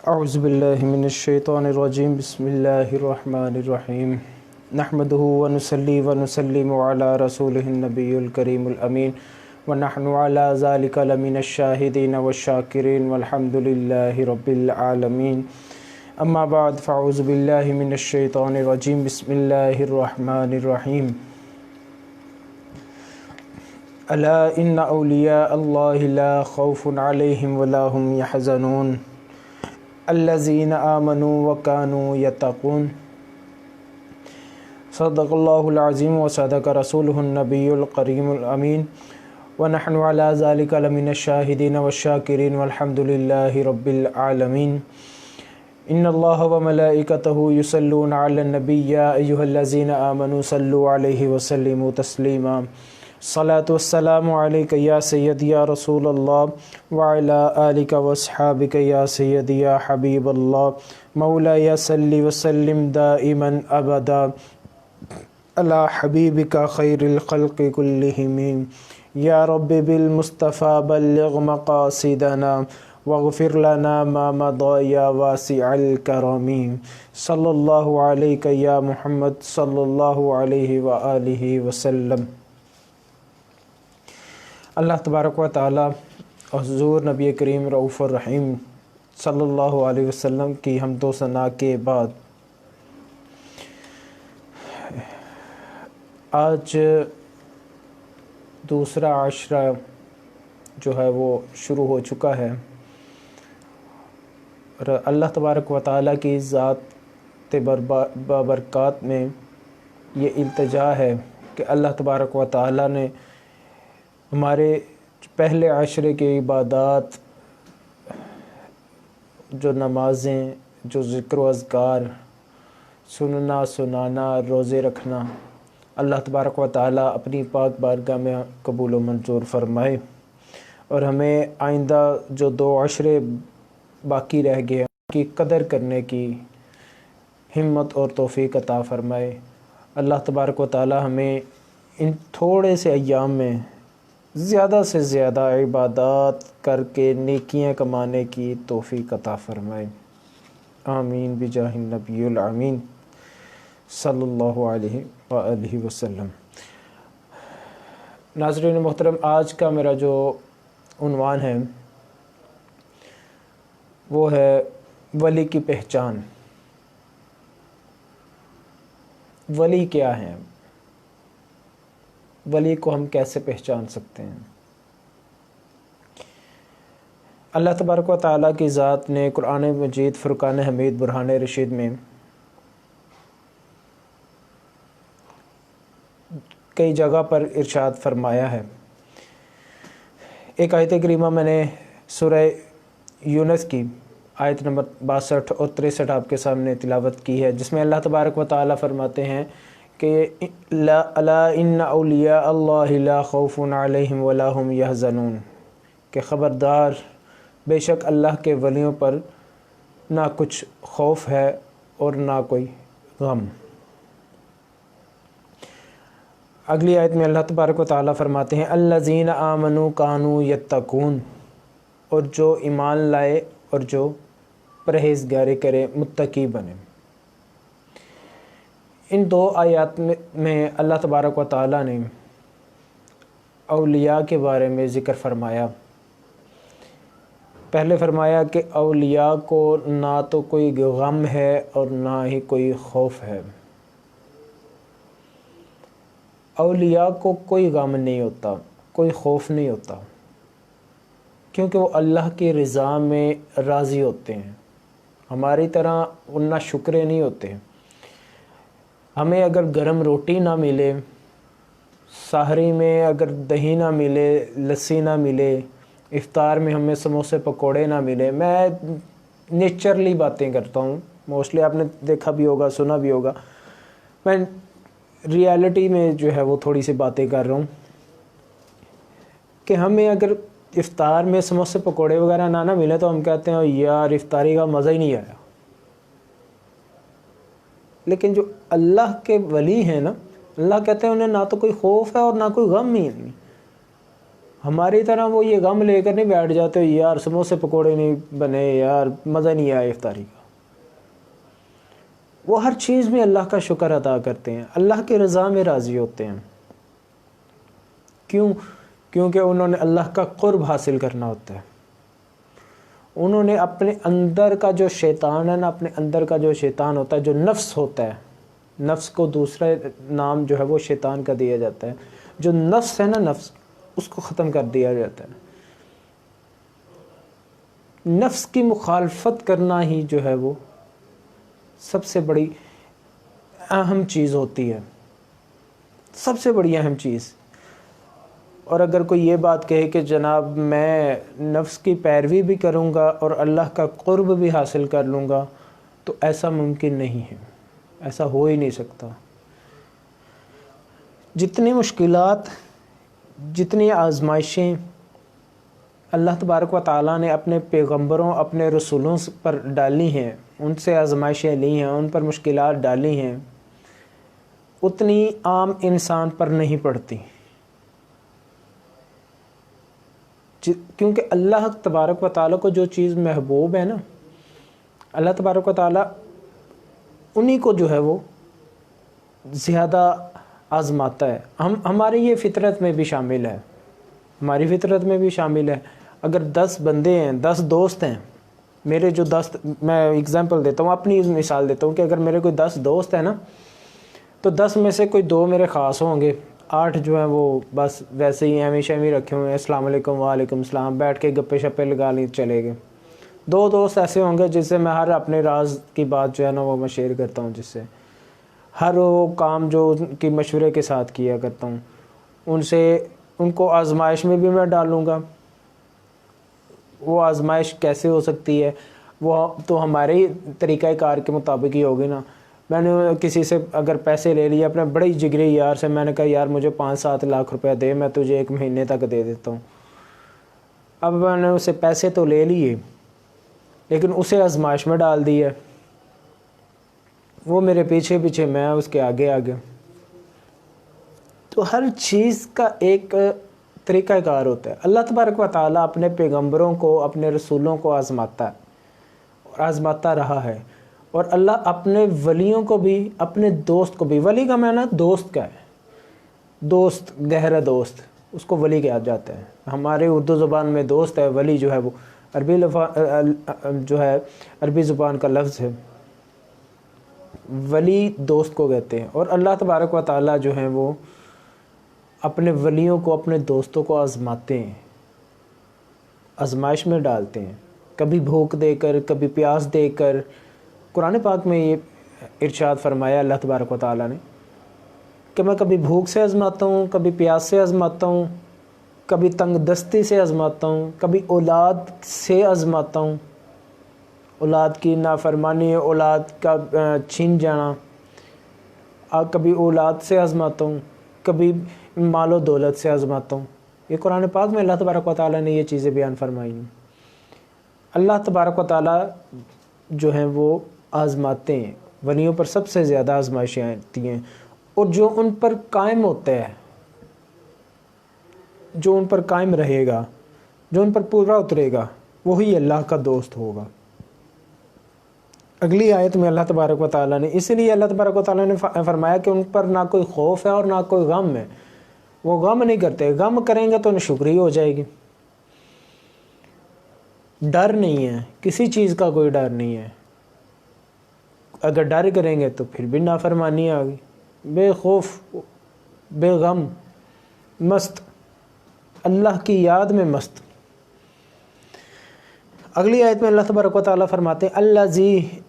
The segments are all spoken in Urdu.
اعوذ باللہ من الشیطان الرجیم بسم اللہ الرحمن الرحیم نحمدہ ونصلی ونسلم علی رسولہ النبی الکریم الامین ونحن علی ذالک لمن الشاہدین والشاکرین والحمد للہ رب العالمین اما بعد فاعوذ باللہ من الشیطان الرجیم بسم اللہ الرحمن الرحیم الا ان اولیاء اللہ لا خوف علیہم ولا هم یحزنون الذین آمنوا وکانوا یتقون صدق اللہ العظیم وصدق رسولہ النبی الکریم الامین ونحن علی ذالک لمن الشاہدین والشاکرین والحمد للہ رب العالمین ان اللہ وملائکتہ یصلون علی النبی یا ایہا الذین آمنوا صلوا علیہ وسلموا تسلیما صلاۃ والسلام علیک یا سیدی یا رسول اللہ وعلی آلک واصحابک یا سیدی یا حبیب اللہ مولائی صلی وسلم دائما ابدا علی حبیبک خیر الخلق کلہم یا رب بالمصطفیٰ بلغ مقاصدنا واغفر لنا ما مضى یا واسع الکرم صلی اللہ علیک یا محمد صلی اللہ علیہ وآلہ وسلم۔ اللہ تبارک و تعالیٰ حضور نبی کریم رؤوف الرحیم صلی اللہ علیہ وسلم کی حمد و ثنا کے بعد آج دوسرا عشرہ جو ہے وہ شروع ہو چکا ہے، اور اللہ تبارک و تعالیٰ کی ذات بابرکات میں یہ التجا ہے کہ اللہ تبارک و تعالیٰ نے ہمارے پہلے عشرے کی عبادات، جو نمازیں، جو ذکر و اذکار، سننا سنانا، روزے رکھنا، اللہ تبارک و تعالیٰ اپنی پاک بارگاہ میں قبول و منظور فرمائے، اور ہمیں آئندہ جو 2 عشرے باقی رہ گئے ان کی قدر کرنے کی ہمت اور توفیق عطا فرمائے۔ اللہ تبارک و تعالیٰ ہمیں ان تھوڑے سے ایام میں زیادہ سے زیادہ عبادات کر کے نیکیاں کمانے کی توفیق عطا فرمائے، آمین بجاہ النبی الامین صلی اللہ علیہ وآلہ وسلم۔ ناظرین محترم، آج کا میرا جو عنوان ہے وہ ہے ولی کی پہچان۔ ولی کیا ہے؟ ولی کو ہم کیسے پہچان سکتے ہیں؟ اللہ تبارک و تعالیٰ کی ذات نے قرآن مجید فرقان حمید برہان رشید میں کئی جگہ پر ارشاد فرمایا ہے۔ ایک آیت کریمہ میں نے سورہ یونس کی آیت نمبر 62 اور 63 آپ کے سامنے تلاوت کی ہے، جس میں اللہ تبارک و تعالیٰ فرماتے ہیں کہ الا ان اولیاء اللہ لا خوف علیہم ولا هم یحزنون، کہ خبردار، بے شک اللہ کے ولیوں پر نہ کچھ خوف ہے اور نہ کوئی غم۔ اگلی آیت میں اللہ تبارک و تعالیٰ فرماتے ہیں الذین آمنوا کانوا یتقون، اور جو ایمان لائے اور جو پرہیزگاری کرے، متقی بنے۔ ان 2 آیات میں اللہ تبارک و تعالیٰ نے اولیاء کے بارے میں ذکر فرمایا۔ پہلے فرمایا کہ اولیاء کو نہ تو کوئی غم ہے اور نہ ہی کوئی خوف ہے۔ اولیاء کو کوئی غم نہیں ہوتا، کوئی خوف نہیں ہوتا، کیونکہ وہ اللہ کی رضا میں راضی ہوتے ہیں۔ ہماری طرح ان نہ شکرے نہیں ہوتے۔ ہمیں اگر گرم روٹی نہ ملے، سحری میں اگر دہی نہ ملے، لسی نہ ملے، افطار میں ہمیں سموسے پکوڑے نہ ملے، میں نیچرلی باتیں کرتا ہوں، موسٹلی آپ نے دیکھا بھی ہوگا، سنا بھی ہوگا، میں ریالٹی میں جو ہے وہ تھوڑی سی باتیں کر رہا ہوں کہ ہمیں اگر افطار میں سموسے پکوڑے وغیرہ نہ ملے تو ہم کہتے ہیں یار افطاری کا مزہ ہی نہیں آیا۔ لیکن جو اللہ کے ولی ہیں نا، اللہ کہتے ہیں انہیں نہ تو کوئی خوف ہے اور نہ کوئی غم ہی نہیں۔ ہماری طرح وہ یہ غم لے کر نہیں بیٹھ جاتے یار سموسے پکوڑے نہیں بنے، یار مزہ نہیں آیا افطاری کا۔ وہ ہر چیز میں اللہ کا شکر ادا کرتے ہیں، اللہ کی رضا میں راضی ہوتے ہیں۔ کیونکہ انہوں نے اللہ کا قرب حاصل کرنا ہوتا ہے۔ انہوں نے اپنے اندر کا جو شیطان ہے نا، اپنے اندر کا جو شیطان ہوتا ہے، جو نفس ہوتا ہے، نفس کو دوسرا نام جو ہے وہ شیطان کا دیا جاتا ہے، جو نفس ہے نا، نفس اس کو ختم کر دیا جاتا ہے۔ نفس کی مخالفت کرنا ہی جو ہے وہ سب سے بڑی اہم چیز ہوتی ہے، سب سے بڑی اہم چیز۔ اور اگر کوئی یہ بات کہے کہ جناب میں نفس کی پیروی بھی کروں گا اور اللہ کا قرب بھی حاصل کر لوں گا، تو ایسا ممکن نہیں ہے، ایسا ہو ہی نہیں سکتا۔ جتنی مشکلات، جتنی آزمائشیں اللہ تبارک و تعالیٰ نے اپنے پیغمبروں، اپنے رسولوں پر ڈالی ہیں، ان سے آزمائشیں لی ہیں، ان پر مشکلات ڈالی ہیں، اتنی عام انسان پر نہیں پڑتی، کیونکہ اللہ تبارک و تعالیٰ کو جو چیز محبوب ہے نا، اللہ تبارک و تعالیٰ انہی کو جو ہے وہ زیادہ آزماتا ہے۔ ہماری یہ فطرت میں بھی شامل ہے، ہماری فطرت میں بھی شامل ہے۔ اگر 10 بندے ہیں، 10 دوست ہیں، میرے جو 10، میں اگزامپل دیتا ہوں، اپنی مثال دیتا ہوں کہ اگر میرے کوئی 10 دوست ہیں نا، تو 10 میں سے کوئی 2 میرے خاص ہوں گے، 8 جو ہیں وہ بس ویسے ہی ہمیشہ ہی رکھے ہوئے ہیں، السلام علیکم وعلیکم السلام، بیٹھ کے گپے شپے لگا لی چلے گئے۔ 2 دوست ایسے ہوں گے جس سے میں ہر اپنے راز کی بات جو ہے نا وہ میں شیئر کرتا ہوں، جس سے ہر وہ کام جو ان کی مشورے کے ساتھ کیا کرتا ہوں، ان کو آزمائش میں بھی میں ڈالوں گا۔ وہ آزمائش کیسے ہو سکتی ہے؟ وہ تو ہمارے ہی طریقہ کار کے مطابق ہی ہوگی نا۔ میں نے کسی سے اگر پیسے لے لیے، اپنے بڑے جگری یار سے، میں نے کہا یار مجھے 5-7 لاکھ روپے دے، میں تجھے 1 مہینے تک دے دیتا ہوں۔ اب میں نے اسے پیسے تو لے لیے، لیکن اسے آزمائش میں ڈال دی ہے، وہ میرے پیچھے پیچھے، میں اس کے آگے آگے۔ تو ہر چیز کا ایک طریقہ کار ہوتا ہے۔ اللہ تبارک و تعالیٰ اپنے پیغمبروں کو، اپنے رسولوں کو آزماتا ہے اور آزماتا رہا ہے، اور اللہ اپنے ولیوں کو بھی، اپنے دوست کو بھی، ولی کا معنی دوست کا ہے، دوست، گہرا دوست، اس کو ولی کہا جاتا ہے۔ ہمارے اردو زبان میں دوست ہے، ولی جو ہے وہ عربی زبان کا لفظ ہے، ولی دوست کو کہتے ہیں۔ اور اللہ تبارک و تعالیٰ جو ہیں وہ اپنے ولیوں کو، اپنے دوستوں کو آزماتے ہیں، آزمائش میں ڈالتے ہیں، کبھی بھوک دے کر، کبھی پیاس دے کر۔ قرآن پاک میں یہ ارشاد فرمایا اللہ تبارک و تعالیٰ نے کہ میں کبھی بھوک سے آزماتا ہوں، کبھی پیاس سے آزماتا ہوں، کبھی تنگ دستی سے آزماتا ہوں، کبھی اولاد سے آزماتا ہوں، اولاد کی نافرمانی، اولاد کا چھین جانا، کبھی اولاد سے آزماتا ہوں، کبھی مال و دولت سے آزماتا ہوں۔ یہ قرآن پاک میں اللہ تبارک و تعالیٰ نے یہ چیزیں بیان فرمائی ہیں۔ اللہ تبارک و تعالیٰ جو ہیں وہ آزماتے ہیں، ولیوں پر سب سے زیادہ آزمائشیں آتی ہیں، اور جو ان پر قائم ہوتا ہے، جو ان پر قائم رہے گا، جو ان پر پورا اترے گا، وہی اللہ کا دوست ہوگا۔ اگلی آیت میں اللہ تبارک و تعالیٰ نے، اس لیے اللہ تبارک و تعالیٰ نے فرمایا کہ ان پر نہ کوئی خوف ہے اور نہ کوئی غم ہے، وہ غم نہیں کرتے، غم کریں گے تو ناشکری ہو جائے گی۔ ڈر نہیں ہے، کسی چیز کا کوئی ڈر نہیں ہے، اگر ڈر کریں گے تو پھر بھی نافرمانی آ گئی۔ بے خوف، بے غم، مست، اللہ کی یاد میں مست۔ اگلی آیت میں اللہ تبارک و تعالیٰ فرماتے ہیں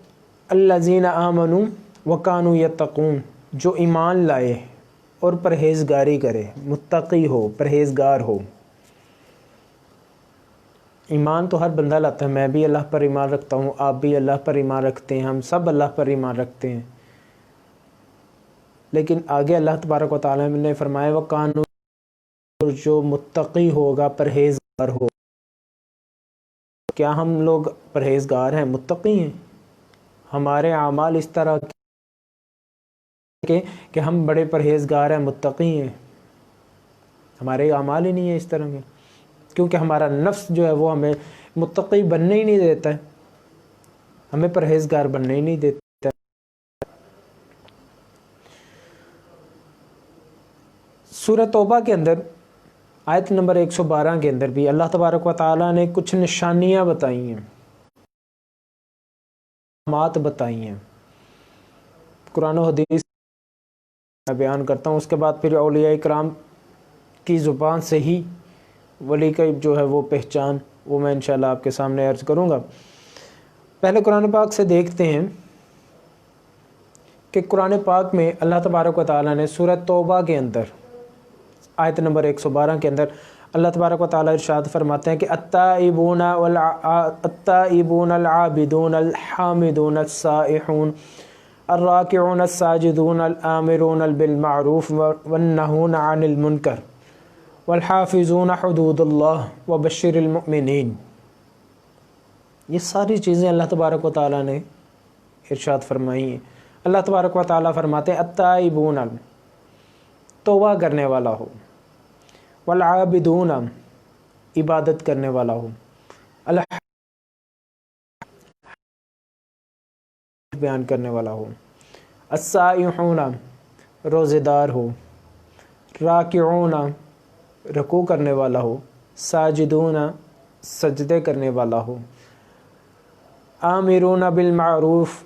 الذین آمنوا وکانوا یتقون، جو ایمان لائے اور پرہیزگاری کرے، متقی ہو، پرہیزگار ہو۔ ایمان تو ہر بندہ لاتا ہے، میں بھی اللہ پر ایمان رکھتا ہوں، آپ بھی اللہ پر ایمان رکھتے ہیں، ہم سب اللہ پر ایمان رکھتے ہیں، لیکن آگے اللہ تبارک و تعالیٰ نے فرمایا وکانوا، جو متقی ہوگا، پرہیزگار ہو۔ کیا ہم لوگ پرہیزگار ہیں، متقی ہیں؟ ہمارے اعمال اس طرح کہ ہم بڑے پرہیزگار ہیں، متقی ہیں؟ ہمارے اعمال ہی نہیں ہیں اس طرح کے۔ کیونکہ ہمارا نفس جو ہے وہ ہمیں متقی بننے ہی نہیں دیتا ہے، ہمیں پرہیزگار بننے ہی نہیں دیتا۔ سورہ توبہ کے اندر آیت نمبر 112 کے اندر بھی اللہ تبارک و تعالیٰ نے کچھ نشانیاں بتائی ہیں، علامات بتائی ہیں، قرآن و حدیث میں بیان کرتا ہوں، اس کے بعد پھر اولیاء کرام کی زبان سے ہی ولی کا جو ہے وہ پہچان وہ میں انشاءاللہ آپ کے سامنے عرض کروں گا۔ پہلے قرآن پاک سے دیکھتے ہیں کہ قرآن پاک میں اللہ تبارک و تعالیٰ نے سورہ توبہ کے اندر آیت نمبر 112 کے اندر اللہ تبارک و تعالیٰ ارشاد فرماتے ہیں کہ التائبون العابدون الحامدون السائحون الراکعون الساجدون الآمرون بالمعروف والنہون عن المنکر والحافظون حدود اللہ وبشر المؤمنین۔ یہ ساری چیزیں اللہ تبارک و تعالیٰ نے ارشاد فرمائی ہیں۔ اللہ تبارک و تعالیٰ فرماتے ہیں التائبون، توبہ کرنے والا ہو، والعابدون، عبادت کرنے والا ہو، بیان کرنے والا ہو، السائحون، روزے دار ہو، راکعون، رکوع کرنے والا ہو، ساجدون، سجدے کرنے والا ہو، آمرون بالمعروف،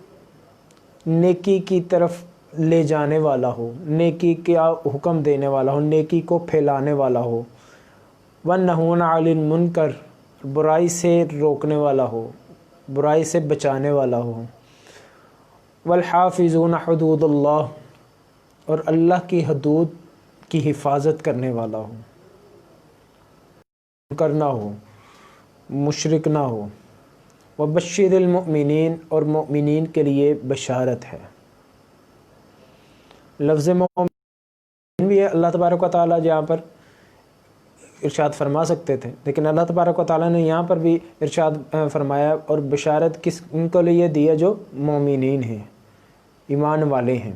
نیکی کی طرف لے جانے والا ہو، نیکی کا حکم دینے والا ہو، نیکی کو پھیلانے والا ہو، والنہون عن المنکر، برائی سے روکنے والا ہو، برائی سے بچانے والا ہو، والحافظون حدود اللہ، اور اللہ کی حدود کی حفاظت کرنے والا ہو، کرنا ہو، مشرک نہ ہو، وبشر المؤمنین، اور مؤمنین کے لیے بشارت ہے۔ لفظ مومن بھی اللہ تبارک و تعالیٰ یہاں پر ارشاد فرما سکتے تھے، لیکن اللہ تبارک و تعالیٰ نے یہاں پر بھی ارشاد فرمایا، اور بشارت کس ان کو لیے دیا جو مومنین ہیں، ایمان والے ہیں۔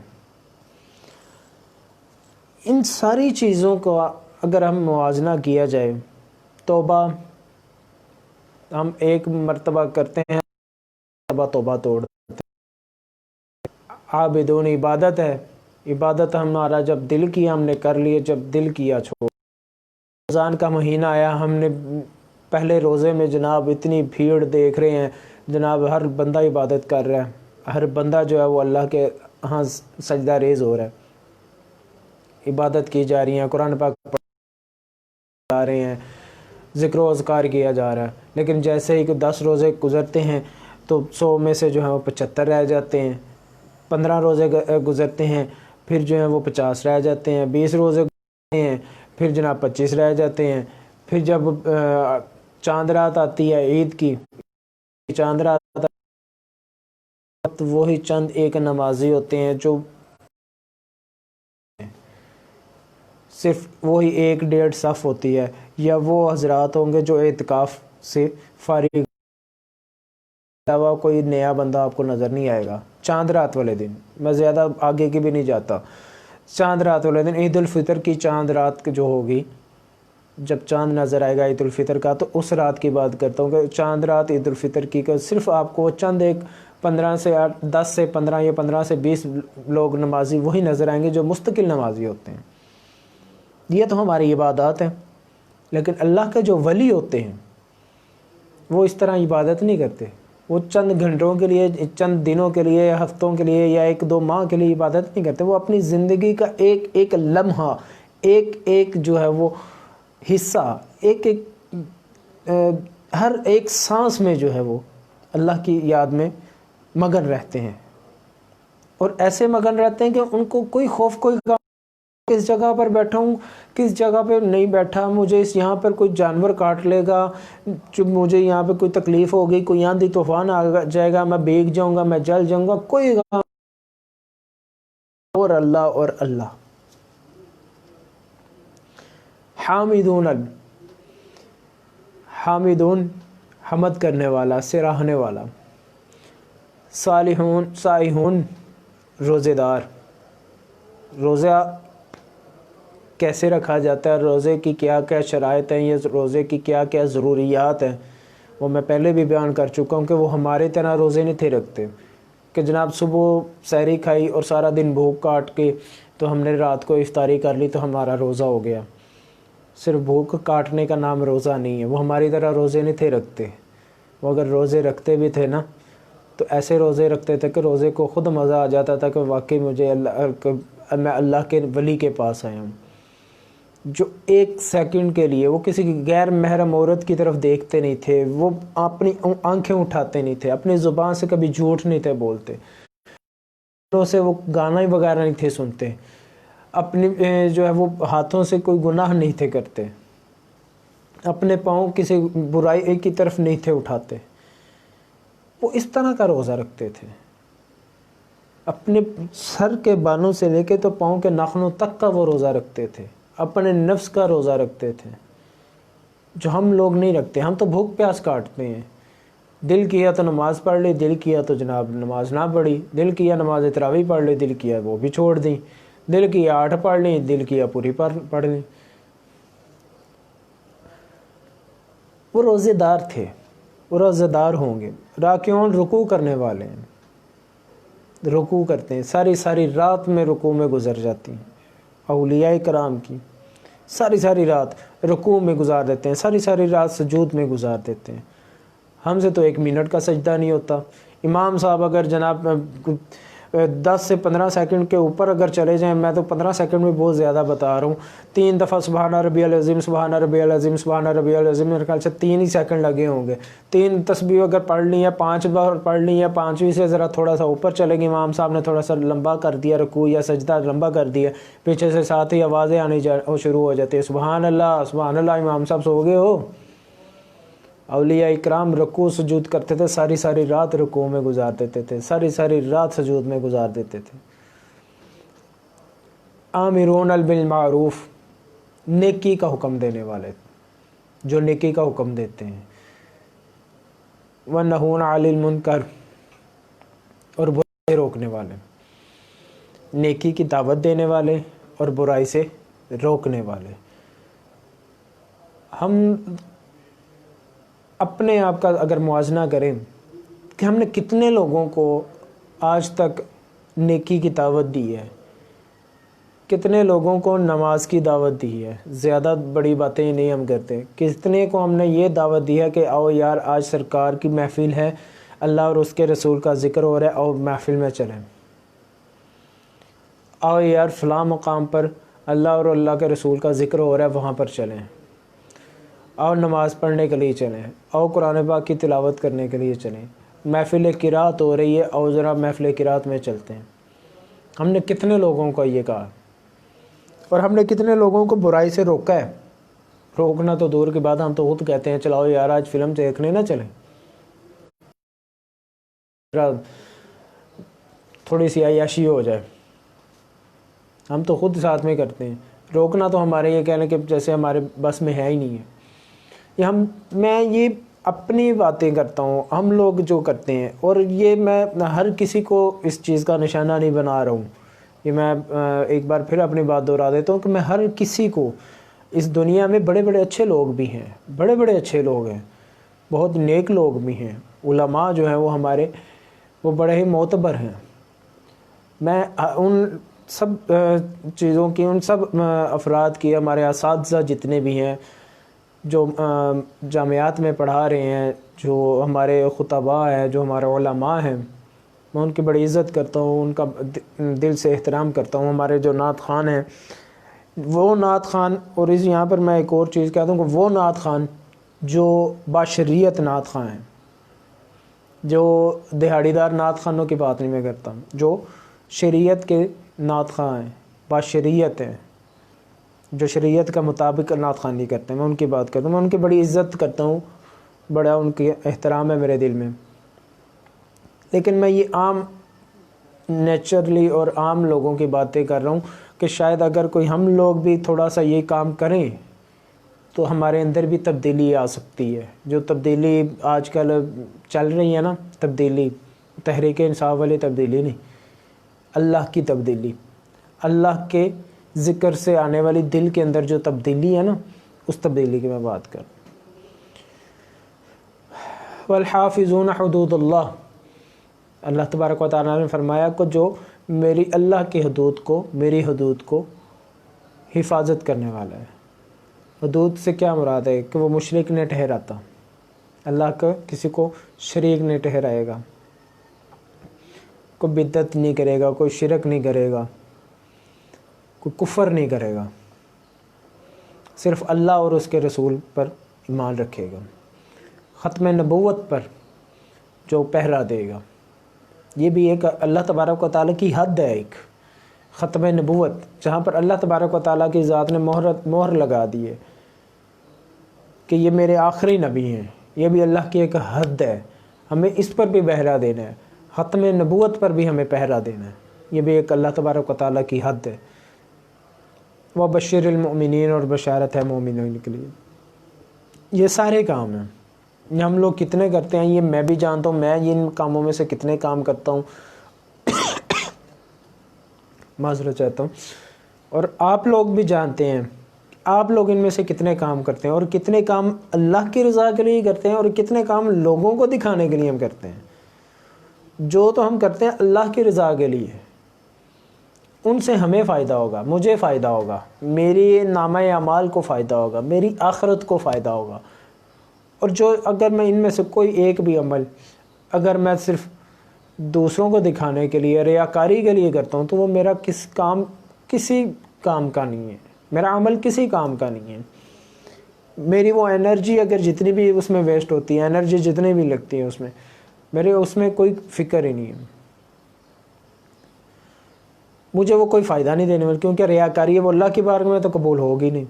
ان ساری چیزوں کو اگر ہم موازنہ کیا جائے، توبہ ہم ایک مرتبہ کرتے ہیں، توبہ توڑ دیتے ہیں۔ عابدون، عبادت ہے، عبادت ہمارا جب دل کیا ہم نے کر لیے، جب دل کیا چھوڑ۔ رمضان کا مہینہ آیا، ہم نے پہلے روزے میں جناب اتنی بھیڑ دیکھ رہے ہیں، جناب ہر بندہ عبادت کر رہا ہے، ہر بندہ جو ہے وہ اللہ کے ہاں سجدہ ریز ہو رہا ہے، عبادت کی جا رہی ہیں، قرآن پاک پڑھ جا رہے ہیں، ذکر و اذکار کیا جا رہا ہے۔ لیکن جیسے ہی کہ 10 روزے گزرتے ہیں تو 100 میں سے جو ہے وہ 75 رہ جاتے ہیں، 15 روزے گزرتے ہیں پھر جو ہے وہ 50 رہ جاتے ہیں، 20 روزے گزرتے ہیں پھر جناب 25 رہ جاتے ہیں، پھر جب چاند رات آتی ہے عید کی، چاند رات تو وہی چند ایک نمازی ہوتے ہیں جو صرف وہی 1-1.5 صف ہوتی ہے، یا وہ حضرات ہوں گے جو اعتکاف سے فارغ، علاوہ کوئی نیا بندہ آپ کو نظر نہیں آئے گا۔ چاند رات والے دن، میں زیادہ آگے کی بھی نہیں جاتا، چاند رات والے دن عید الفطر کی چاند رات جو ہوگی، جب چاند نظر آئے گا عید الفطر کا، تو اس رات کی بات کرتا ہوں کہ چاند رات عید الفطر کی کہ صرف آپ کو چند ایک 15 سے 10 سے 15 یا 15 سے 20 لوگ نمازی وہی نظر آئیں گے جو مستقل نمازی ہوتے ہیں۔ یہ تو ہماری عبادات ہیں، لیکن اللہ کے جو ولی ہوتے ہیں وہ اس طرح عبادت نہیں کرتے، وہ چند گھنٹوں کے لیے، چند دنوں کے لیے، ہفتوں کے لیے یا 1-2 ماہ کے لیے عبادت نہیں کرتے، وہ اپنی زندگی کا ایک ایک لمحہ، ایک ایک جو ہے وہ حصہ، ایک ایک ہر ایک سانس میں جو ہے وہ اللہ کی یاد میں مگن رہتے ہیں، اور ایسے مگن رہتے ہیں کہ ان کو کوئی خوف، کوئی غم، کس جگہ پر بیٹھا ہوں، کس جگہ پہ نہیں بیٹھا، مجھے اس یہاں پر کوئی جانور کاٹ لے گا، جو مجھے یہاں پہ کوئی تکلیف ہوگی، کوئی آندھی طوفان آ جائے گا، میں بھیگ جاؤں گا، میں جل جاؤں گا، کوئی غم، اور اللہ اور اللہ۔ حامدون، حامدون حمد کرنے والا، سراہنے والا، صالحون، سائحون روزے دار، روزہ کیسے رکھا جاتا ہے، روزے کی کیا کیا شرائط ہیں، یہ روزے کی کیا کیا ضروریات ہیں، وہ میں پہلے بھی بیان کر چکا ہوں کہ وہ ہمارے طرح روزے نہیں تھے رکھتے کہ جناب صبح سحری کھائی اور سارا دن بھوک کاٹ کے تو ہم نے رات کو افطاری کر لی تو ہمارا روزہ ہو گیا۔ صرف بھوک کاٹنے کا نام روزہ نہیں ہے، وہ ہماری طرح روزے نہیں تھے رکھتے۔ وہ اگر روزے رکھتے بھی تھے نا تو ایسے روزے رکھتے تھے کہ روزے کو خود مزہ آ جاتا تھا کہ واقعی میں اللہ کے ولی کے پاس آیا ہوں۔ جو ایک سیکنڈ کے لیے وہ کسی غیر محرم عورت کی طرف دیکھتے نہیں تھے، وہ اپنی آنکھیں اٹھاتے نہیں تھے، اپنی زبان سے کبھی جھوٹ نہیں تھے بولتے، سے وہ گانا ہی وغیرہ نہیں تھے سنتے، اپنی جو ہے وہ ہاتھوں سے کوئی گناہ نہیں تھے کرتے، اپنے پاؤں کسی برائی کی طرف نہیں تھے اٹھاتے۔ وہ اس طرح کا روزہ رکھتے تھے، اپنے سر کے بالوں سے لے کے تو پاؤں کے ناخنوں تک کا وہ روزہ رکھتے تھے، اپنے نفس کا روزہ رکھتے تھے، جو ہم لوگ نہیں رکھتے۔ ہم تو بھوک پیاس کاٹتے ہیں، دل کیا تو نماز پڑھ لی، دل کیا تو جناب نماز نہ پڑھی، دل کیا نماز تراویح پڑھ لی، دل کیا وہ بھی چھوڑ دیں، دل کیا 8 پڑھ لیں، دل کیا پوری پڑھ لیں۔ وہ روزے دار تھے، وہ روزے دار ہوں گے۔ راکعون رکوع کرنے والے ہیں، رکوع کرتے ہیں، ساری ساری رات میں رکوع میں گزر جاتی ہیں۔ اولیاء کرام کی ساری رات رکوع میں گزار دیتے ہیں، ساری رات سجود میں گزار دیتے ہیں۔ ہم سے تو 1 منٹ کا سجدہ نہیں ہوتا۔ امام صاحب اگر جناب 10 سے 15 سیکنڈ کے اوپر اگر چلے جائیں، میں تو 15 سیکنڈ میں بہت زیادہ بتا رہا ہوں، 3 دفعہ سبحان ربی العظیم سبحان ربی العظیم سبحان ربی العظیم، میرے خیال سے 3 ہی سیکنڈ لگے ہوں گے۔ 3 تسبیح اگر پڑھ لی ہے، 5 بار پڑھ لی ہے، 5ویں سے ذرا تھوڑا سا اوپر چلے گی، امام صاحب نے تھوڑا سا لمبا کر دیا رکوع یا سجدہ لمبا کر دیا، پیچھے سے ساتھ ہی آوازیں آنی شروع ہو جاتی ہے، سبحان اللہ، امام صاحب سو گئے ہو۔ اولیاء اکرام رکوع سجود کرتے تھے، ساری رات رکوع میں گزار دیتے تھے، ساری رات سجود میں گزار دیتے تھے۔ آمرون بالمعروف، نیکی کا حکم دینے والے، جو نیکی کا حکم دیتے ہیں، ونہون عن المنکر، اور برائی سے روکنے والے، نیکی کی دعوت دینے والے اور برائی سے روکنے والے۔ ہم اپنے آپ کا اگر موازنہ کریں کہ ہم نے کتنے لوگوں کو آج تک نیکی کی دعوت دی ہے، کتنے لوگوں کو نماز کی دعوت دی ہے، زیادہ بڑی باتیں نہیں ہم کرتے، کتنے کو ہم نے یہ دعوت دی ہے کہ آؤ یار آج سرکار کی محفل ہے، اللہ اور اس کے رسول کا ذکر ہو رہا ہے، آؤ محفل میں چلیں، آؤ یار فلاں مقام پر اللہ اور اللہ کے رسول کا ذکر ہو رہا ہے، وہاں پر چلیں، آؤ نماز پڑھنے کے لیے چلیں، آؤ قرآن پاک کی تلاوت کرنے کے لیے چلیں، محفل قرات ہو رہی ہے، آؤ ذرا محفل قرات میں چلتے ہیں۔ ہم نے کتنے لوگوں کو یہ کہا، اور ہم نے کتنے لوگوں کو برائی سے روکا ہے۔ روکنا تو دور کی بات، ہم تو خود کہتے ہیں چلاؤ یار آج فلم دیکھنے نہ چلیں، تھوڑی سی عیاشی ہو جائے، ہم تو خود ساتھ میں کرتے ہیں۔ روکنا تو ہمارے یہ کہنے کہ جیسے ہمارے بس میں ہے ہی نہیں ہے۔ میں یہ اپنی باتیں کرتا ہوں، ہم لوگ جو کرتے ہیں، اور یہ میں ہر کسی کو اس چیز کا نشانہ نہیں بنا رہا ہوں، یہ میں ایک بار پھر اپنی بات دہرا دیتا ہوں کہ میں ہر کسی کو، اس دنیا میں بڑے بڑے اچھے لوگ بھی ہیں، بڑے بڑے اچھے لوگ ہیں، بہت نیک لوگ بھی ہیں، علماء جو ہیں وہ ہمارے وہ بڑے ہی معتبر ہیں۔ میں ان سب چیزوں کی، ان سب افراد کی، ہمارے اساتذہ جتنے بھی ہیں جو جامعات میں پڑھا رہے ہیں، جو ہمارے خطباء ہیں، جو ہمارے علماء ہیں، میں ان کی بڑی عزت کرتا ہوں، ان کا دل سے احترام کرتا ہوں۔ ہمارے جو نعت خوان ہیں، وہ نعت خوان، اور یہاں پر میں ایک اور چیز کہتا ہوں کہ وہ نعت خوان جو باشریعت نعت خوان ہیں، جو دہاڑی دار نعت خوانوں کی بات نہیں میں کرتا ہوں، جو شریعت کے نعت خوان ہیں، باشریعت ہیں، جو شریعت کا مطابق نعت خوانی کرتے ہیں، میں ان کی بات کرتا ہوں، میں ان کی بڑی عزت کرتا ہوں، بڑا ان کی احترام ہے میرے دل میں۔ لیکن میں یہ عام نیچرلی اور عام لوگوں کی باتیں کر رہا ہوں کہ شاید اگر کوئی ہم لوگ بھی تھوڑا سا یہ کام کریں تو ہمارے اندر بھی تبدیلی آ سکتی ہے۔ جو تبدیلی آج کل چل رہی ہے نا، تبدیلی تحریک انصاف والی تبدیلی نہیں، اللہ کی تبدیلی، اللہ کے ذکر سے آنے والی دل کے اندر جو تبدیلی ہے نا، اس تبدیلی کی میں بات کر. والحافظون حدود اللہ، اللہ تبارک و تعالیٰ نے فرمایا کہ جو میری اللہ کی حدود کو، میری حدود کو حفاظت کرنے والا ہے. حدود سے کیا مراد ہے؟ کہ وہ مشرک نہیں ٹھہراتا، اللہ کا کسی کو شریک نہیں ٹھہرائے گا، کوئی بدعت نہیں کرے گا، کوئی شرک نہیں کرے گا، کوئی کفر نہیں کرے گا، صرف اللہ اور اس کے رسول پر ایمان رکھے گا. ختم نبوت پر جو پہرا دے گا، یہ بھی ایک اللہ تبارک و تعالیٰ کی حد ہے. ایک ختم نبوت جہاں پر اللہ تبارک و تعالیٰ کی ذات نے مہر لگا دی ہے کہ یہ میرے آخری نبی ہیں، یہ بھی اللہ کی ایک حد ہے. ہمیں اس پر بھی پہرا دینا ہے، ختم نبوت پر بھی ہمیں پہرا دینا ہے. یہ بھی ایک اللہ تبارک و تعالیٰ کی حد ہے. وَبَشِّرِ الْمُؤْمِنِينَ، اور بشارت ہے مومنین کے لیے. یہ سارے کام ہیں، یہ ہم لوگ کتنے کرتے ہیں یہ میں بھی جانتا ہوں. میں ان کاموں میں سے کتنے کام کرتا ہوں، معذرت چاہتا ہوں. اور آپ لوگ بھی جانتے ہیں آپ لوگ ان میں سے کتنے کام کرتے ہیں، اور کتنے کام اللہ کی رضا کے لیے کرتے ہیں، اور کتنے کام لوگوں کو دکھانے کے لیے ہم کرتے ہیں. جو تو ہم کرتے ہیں اللہ کی رضا کے لیے، ان سے ہمیں فائدہ ہوگا، مجھے فائدہ ہوگا، میری نامہ اعمال کو فائدہ ہوگا، میری آخرت کو فائدہ ہوگا. اور جو اگر میں ان میں سے کوئی ایک بھی عمل اگر میں صرف دوسروں کو دکھانے کے لیے، ریاکاری کے لیے کرتا ہوں، تو وہ میرا کسی کام کا نہیں ہے، میرا عمل کسی کام کا نہیں ہے. میری وہ انرجی اگر جتنی بھی اس میں ویسٹ ہوتی ہے، انرجی جتنی بھی لگتی ہے اس میں، میرے اس میں کوئی فکر ہی نہیں ہے، مجھے وہ کوئی فائدہ نہیں دینے والی. کیونکہ ریاکاری ہے وہ اللہ کی بارگاہ میں تو قبول ہوگی نہیں.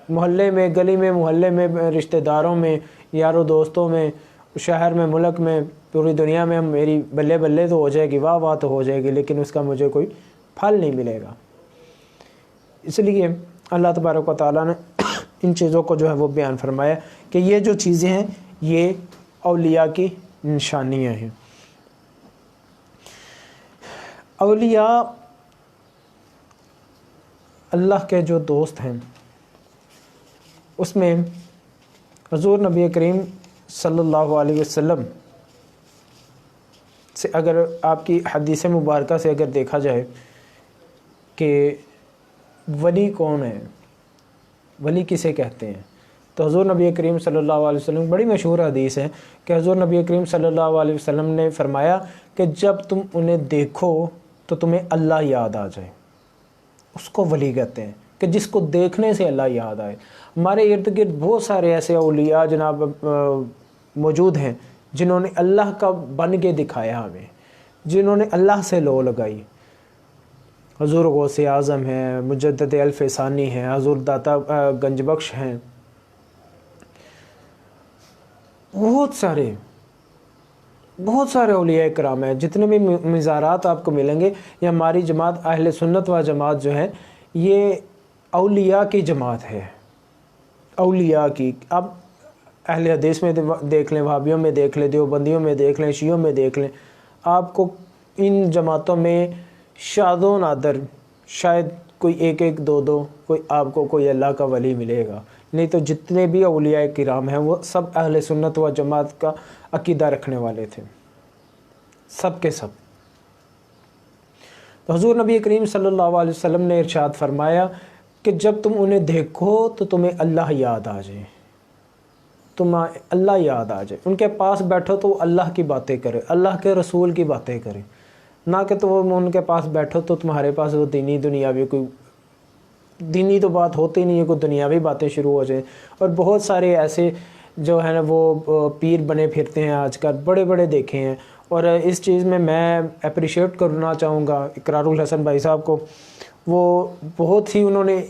محلے میں، گلی میں، محلے میں، رشتہ داروں میں، یاروں دوستوں میں، شہر میں، ملک میں، پوری دنیا میں میری بلے بلے تو ہو جائے گی، واہ واہ تو ہو جائے گی، لیکن اس کا مجھے کوئی پھل نہیں ملے گا. اس لیے اللہ تبارک و تعالیٰ نے ان چیزوں کو جو ہے وہ بیان فرمایا کہ یہ جو چیزیں ہیں یہ اولیاء کی نشانیاں ہیں. اولیاء اللہ کے جو دوست ہیں، اس میں حضور نبی کریم صلی اللہ علیہ وسلم سے اگر آپ کی حدیث مبارکہ سے اگر دیکھا جائے کہ ولی کون ہے، ولی کسے کہتے ہیں، تو حضور نبی کریم صلی اللہ علیہ وسلم بڑی مشہور حدیث ہے کہ حضور نبی کریم صلی اللہ علیہ وسلم نے فرمایا کہ جب تم انہیں دیکھو تو تمہیں اللہ یاد آ جائے. اس کو ولی کہتے ہیں کہ جس کو دیکھنے سے اللہ یاد آئے. ہمارے ارد گرد بہت سارے ایسے اولیاء جناب موجود ہیں جنہوں نے اللہ کا بن کے دکھایا ہمیں، جنہوں نے اللہ سے لو لگائی. حضور غوث اعظم ہیں، مجدد الف ثانی ہیں، حضور داتا گنج بخش ہیں، بہت سارے اولیاء کرام ہیں. جتنے بھی مزارات آپ کو ملیں گے، یہ ہماری جماعت اہل سنت و جماعت جو ہے یہ اولیاء کی جماعت ہے، اولیاء کی. اب اہل حدیث میں دیکھ لیں، وہابیوں میں دیکھ لیں، دیوبندیوں میں دیکھ لیں، شیعوں میں دیکھ لیں، آپ کو ان جماعتوں میں شاذ و نادر شاید کوئی ایک دو کوئی آپ کو کوئی اللہ کا ولی ملے گا. نہیں تو جتنے بھی اولیاء کرام ہیں وہ سب اہل سنت و جماعت کا عقیدہ رکھنے والے تھے، سب کے سب. تو حضور نبی کریم صلی اللہ علیہ وسلم نے ارشاد فرمایا کہ جب تم انہیں دیکھو تو تمہیں اللہ یاد آ جائے، تمہیں اللہ یاد آ جائے. ان کے پاس بیٹھو تو وہ اللہ کی باتیں کرے، اللہ کے رسول کی باتیں کرے، نہ کہ تم ان کے پاس بیٹھو تو تمہارے پاس وہ دینی دنیاوی کوئی دینی تو بات ہوتی نہیں ہے، کوئی دنیاوی باتیں شروع ہو جائیں. اور بہت سارے ایسے جو ہے نا وہ پیر بنے پھرتے ہیں آج کل، بڑے بڑے دیکھے ہیں. اور اس چیز میں اپریشیٹ کرنا چاہوں گا اقرار الحسن بھائی صاحب کو. وہ بہت ہی انہوں نے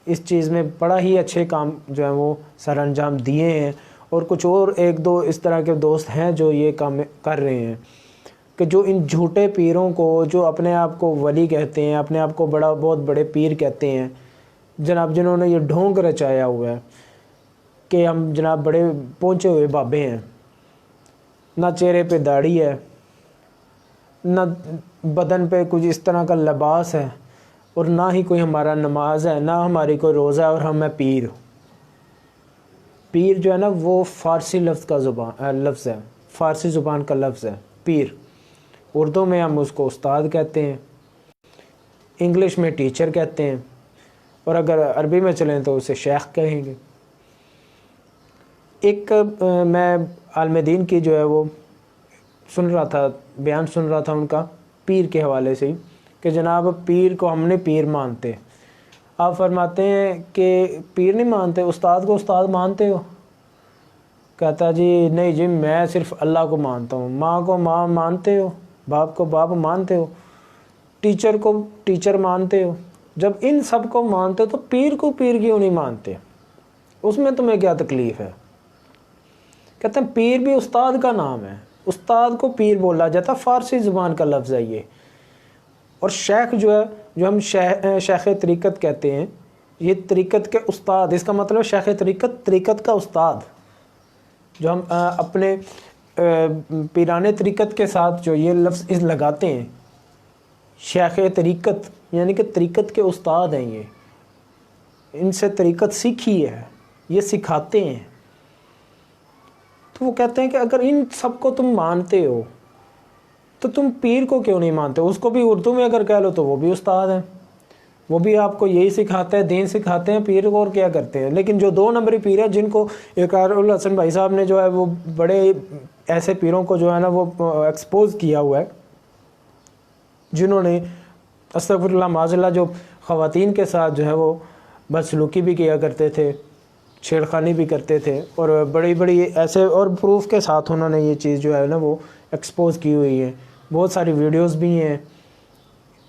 اس چیز میں بڑا ہی اچھے کام جو ہیں وہ سر انجام دیے ہیں. اور کچھ اور ایک دو اس طرح کے دوست ہیں جو یہ کام کر رہے ہیں کہ جو ان جھوٹے پیروں کو، جو اپنے آپ کو ولی کہتے ہیں، اپنے آپ کو بہت بڑے پیر کہتے ہیں جناب، جنہوں نے یہ ڈھونگ رچایا ہوا ہے کہ ہم جناب بڑے پہنچے ہوئے بابے ہیں، نہ چہرے پہ داڑھی ہے، نہ بدن پہ کچھ اس طرح کا لباس ہے، اور نہ ہی کوئی ہمارا نماز ہے، نہ ہماری کوئی روزہ ہے، اور ہم ہیں پیر۔ پیر جو ہے نا وہ فارسی لفظ ہے، فارسی زبان کا لفظ ہے پیر۔ اردو میں ہم اس کو استاد کہتے ہیں، انگلش میں ٹیچر کہتے ہیں، اور اگر عربی میں چلیں تو اسے شیخ کہیں گے۔ ایک میں عالم دین کی جو ہے وہ سن رہا تھا، بیان سن رہا تھا ان کا پیر کے حوالے سے ہی، کہ جناب پیر کو ہم نے پیر مانتے۔ آپ فرماتے ہیں کہ پیر نہیں مانتے، استاد کو استاد مانتے ہو؟ کہتا جی نہیں جی، میں صرف اللہ کو مانتا ہوں۔ ماں کو ماں مانتے ہو، باپ کو باپ مانتے ہو، ٹیچر کو ٹیچر مانتے ہو؟ جب ان سب کو مانتے ہو تو پیر کو پیر کیوں نہیں مانتے؟ اس میں تمہیں کیا تکلیف ہے؟ کہتے ہیں پیر بھی استاد کا نام ہے، استاد کو پیر بولا جاتا، فارسی زبان کا لفظ ہے یہ۔ اور شیخ جو ہے، جو ہم شیخ طریقت کہتے ہیں، یہ طریقت کے استاد، اس کا مطلب شیخ طریقت، طریقت کا استاد۔ جو ہم اپنے پیرانے طریقت کے ساتھ جو یہ لفظ لگاتے ہیں، شیخ طریقت یعنی کہ طریقت کے استاد ہیں، یہ ان سے طریقت سیکھی ہے، یہ سکھاتے ہیں۔ تو وہ کہتے ہیں کہ اگر ان سب کو تم مانتے ہو تو تم پیر کو کیوں نہیں مانتے؟ اس کو بھی اردو میں اگر کہہ لو تو وہ بھی استاد ہیں، وہ بھی آپ کو یہی سکھاتے ہیں، دین سکھاتے ہیں، پیر کو اور کیا کرتے ہیں۔ لیکن جو 2 نمبری پیر ہیں، جن کو اقرار الحسن بھائی صاحب نے جو ہے وہ بڑے ایسے پیروں کو جو ہے نا وہ ایکسپوز کیا ہوا ہے، جنہوں نے استغفر اللہ معاذ اللہ جو خواتین کے ساتھ جو ہے وہ بدسلوکی بھی کیا کرتے تھے، چھیڑخانی بھی کرتے تھے، اور بڑی بڑی ایسے اور پروف کے ساتھ انہوں نے یہ چیز جو ہے نا وہ ایکسپوز کی ہوئی ہے۔ بہت ساری ویڈیوز بھی ہیں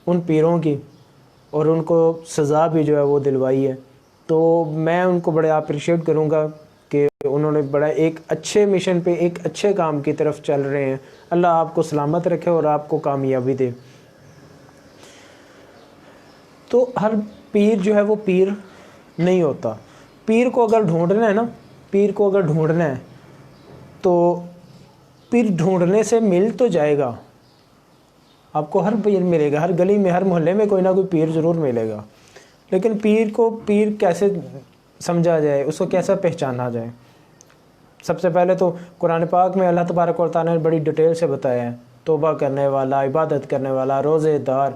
ان پیروں کی، اور ان کو سزا بھی جو ہے وہ دلوائی ہے۔ تو میں ان کو بڑے اپریشیٹ کروں گا کہ انہوں نے بڑا ایک اچھے مشن پہ، ایک اچھے کام کی طرف چل رہے ہیں۔ اللہ آپ کو سلامت رکھے اور آپ کو کامیابی دے۔ تو ہر پیر جو ہے وہ پیر نہیں ہوتا۔ پیر کو اگر ڈھونڈنا ہے نا، پیر کو اگر ڈھونڈنا ہے تو پیر ڈھونڈنے سے مل تو جائے گا، آپ کو ہر پیر ملے گا، ہر گلی میں، ہر محلے میں کوئی نہ کوئی پیر ضرور ملے گا۔ لیکن پیر کو پیر کیسے سمجھا جائے، اس کو کیسا پہچانا جائے؟ سب سے پہلے تو قرآن پاک میں اللہ تبارک و تعالیٰ نے بڑی ڈیٹیل سے بتایا ہے، توبہ کرنے والا، عبادت کرنے والا، روزے دار،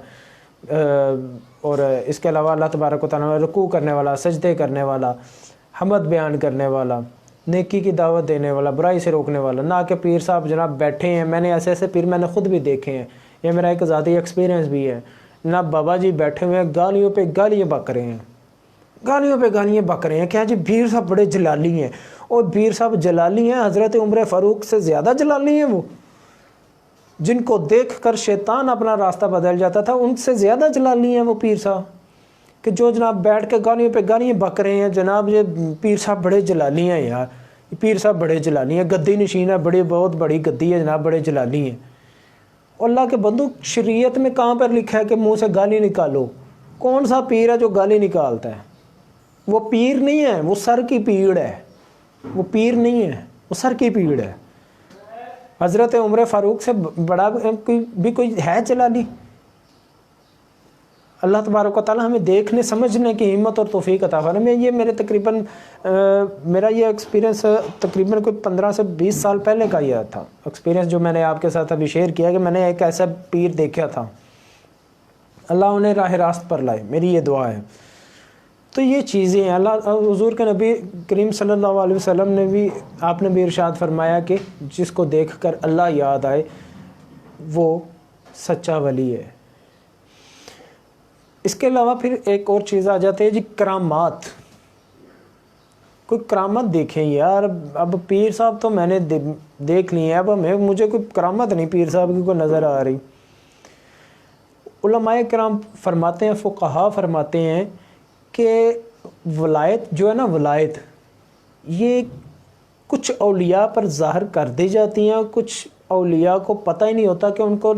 اور اس کے علاوہ اللہ تبارک و تعالیٰ نے رکوع کرنے والا، سجدے کرنے والا، حمد بیان کرنے والا، نیکی کی دعوت دینے والا، برائی سے روکنے والا۔ نہ کہ پیر صاحب جناب بیٹھے ہیں، میں نے ایسے ایسے پیر میں نے خود بھی دیکھے ہیں، یہ میرا ایک ذاتی ایکسپیرینس بھی ہے۔ جناب بابا جی بیٹھے ہوئے ہیں، گالیوں پہ گالیاں بک رہے ہیں، گالیوں پہ گالیاں بک رہے ہیں۔ کیا جی پیر صاحب بڑے جلالی ہیں، اور پیر صاحب جلالی ہیں، حضرت عمر فاروق سے زیادہ جلالی ہیں وہ، جن کو دیکھ کر شیطان اپنا راستہ بدل جاتا تھا، ان سے زیادہ جلالی ہیں وہ پیر صاحب، کہ جو جناب بیٹھ کے گالیوں پہ گالیاں بک رہے ہیں۔ جناب یہ پیر صاحب بڑے جلالی ہیں یار، پیر صاحب بڑے جلالی ہیں، گدی نشین ہے، بڑی بہت بڑی گدی ہے جناب، بڑے جلالی ہیں۔ اللہ کے بندو، شریعت میں کہاں پر لکھا ہے کہ منہ سے گالی نکالو؟ کون سا پیر ہے جو گالی نکالتا ہے؟ وہ پیر نہیں ہے، وہ سر کی پیڑ ہے، وہ پیر نہیں ہے، وہ سر کی پیڑ ہے۔ حضرت عمر فاروق سے بڑا بھی کوئی ہے جلالی؟ اللہ تبارک و تعالیٰ ہمیں دیکھنے سمجھنے کی ہمت اور توفیق عطا فرمائے۔ یہ میرے میرا یہ ایکسپیرینس تقریباً کوئی 15 سے 20 سال پہلے کا یہ تھا ایکسپیرینس، جو میں نے آپ کے ساتھ ابھی شیئر کیا، کہ میں نے ایک ایسا پیر دیکھا تھا۔ اللہ انہیں راہ راست پر لائے، میری یہ دعا ہے۔ تو یہ چیزیں ہیں، اللہ حضور کے نبی کریم صلی اللہ علیہ وسلم نے بھی، آپ نے بھی ارشاد فرمایا کہ جس کو دیکھ کر اللہ یاد آئے وہ سچا ولی ہے۔ اس کے علاوہ پھر ایک اور چیز آ جاتی ہے جی، کرامات۔ کوئی کرامت دیکھیں یار، اب پیر صاحب تو میں نے دیکھ لی ہیں، اب مجھے کوئی کرامت نہیں پیر صاحب کی کوئی نظر آ رہی۔ علماء کرام فرماتے ہیں، فقہا فرماتے ہیں کہ ولایت جو ہے نا، ولایت یہ کچھ اولیاء پر ظاہر کر دی جاتی ہیں، اور کچھ اولیاء کو پتہ ہی نہیں ہوتا کہ ان کو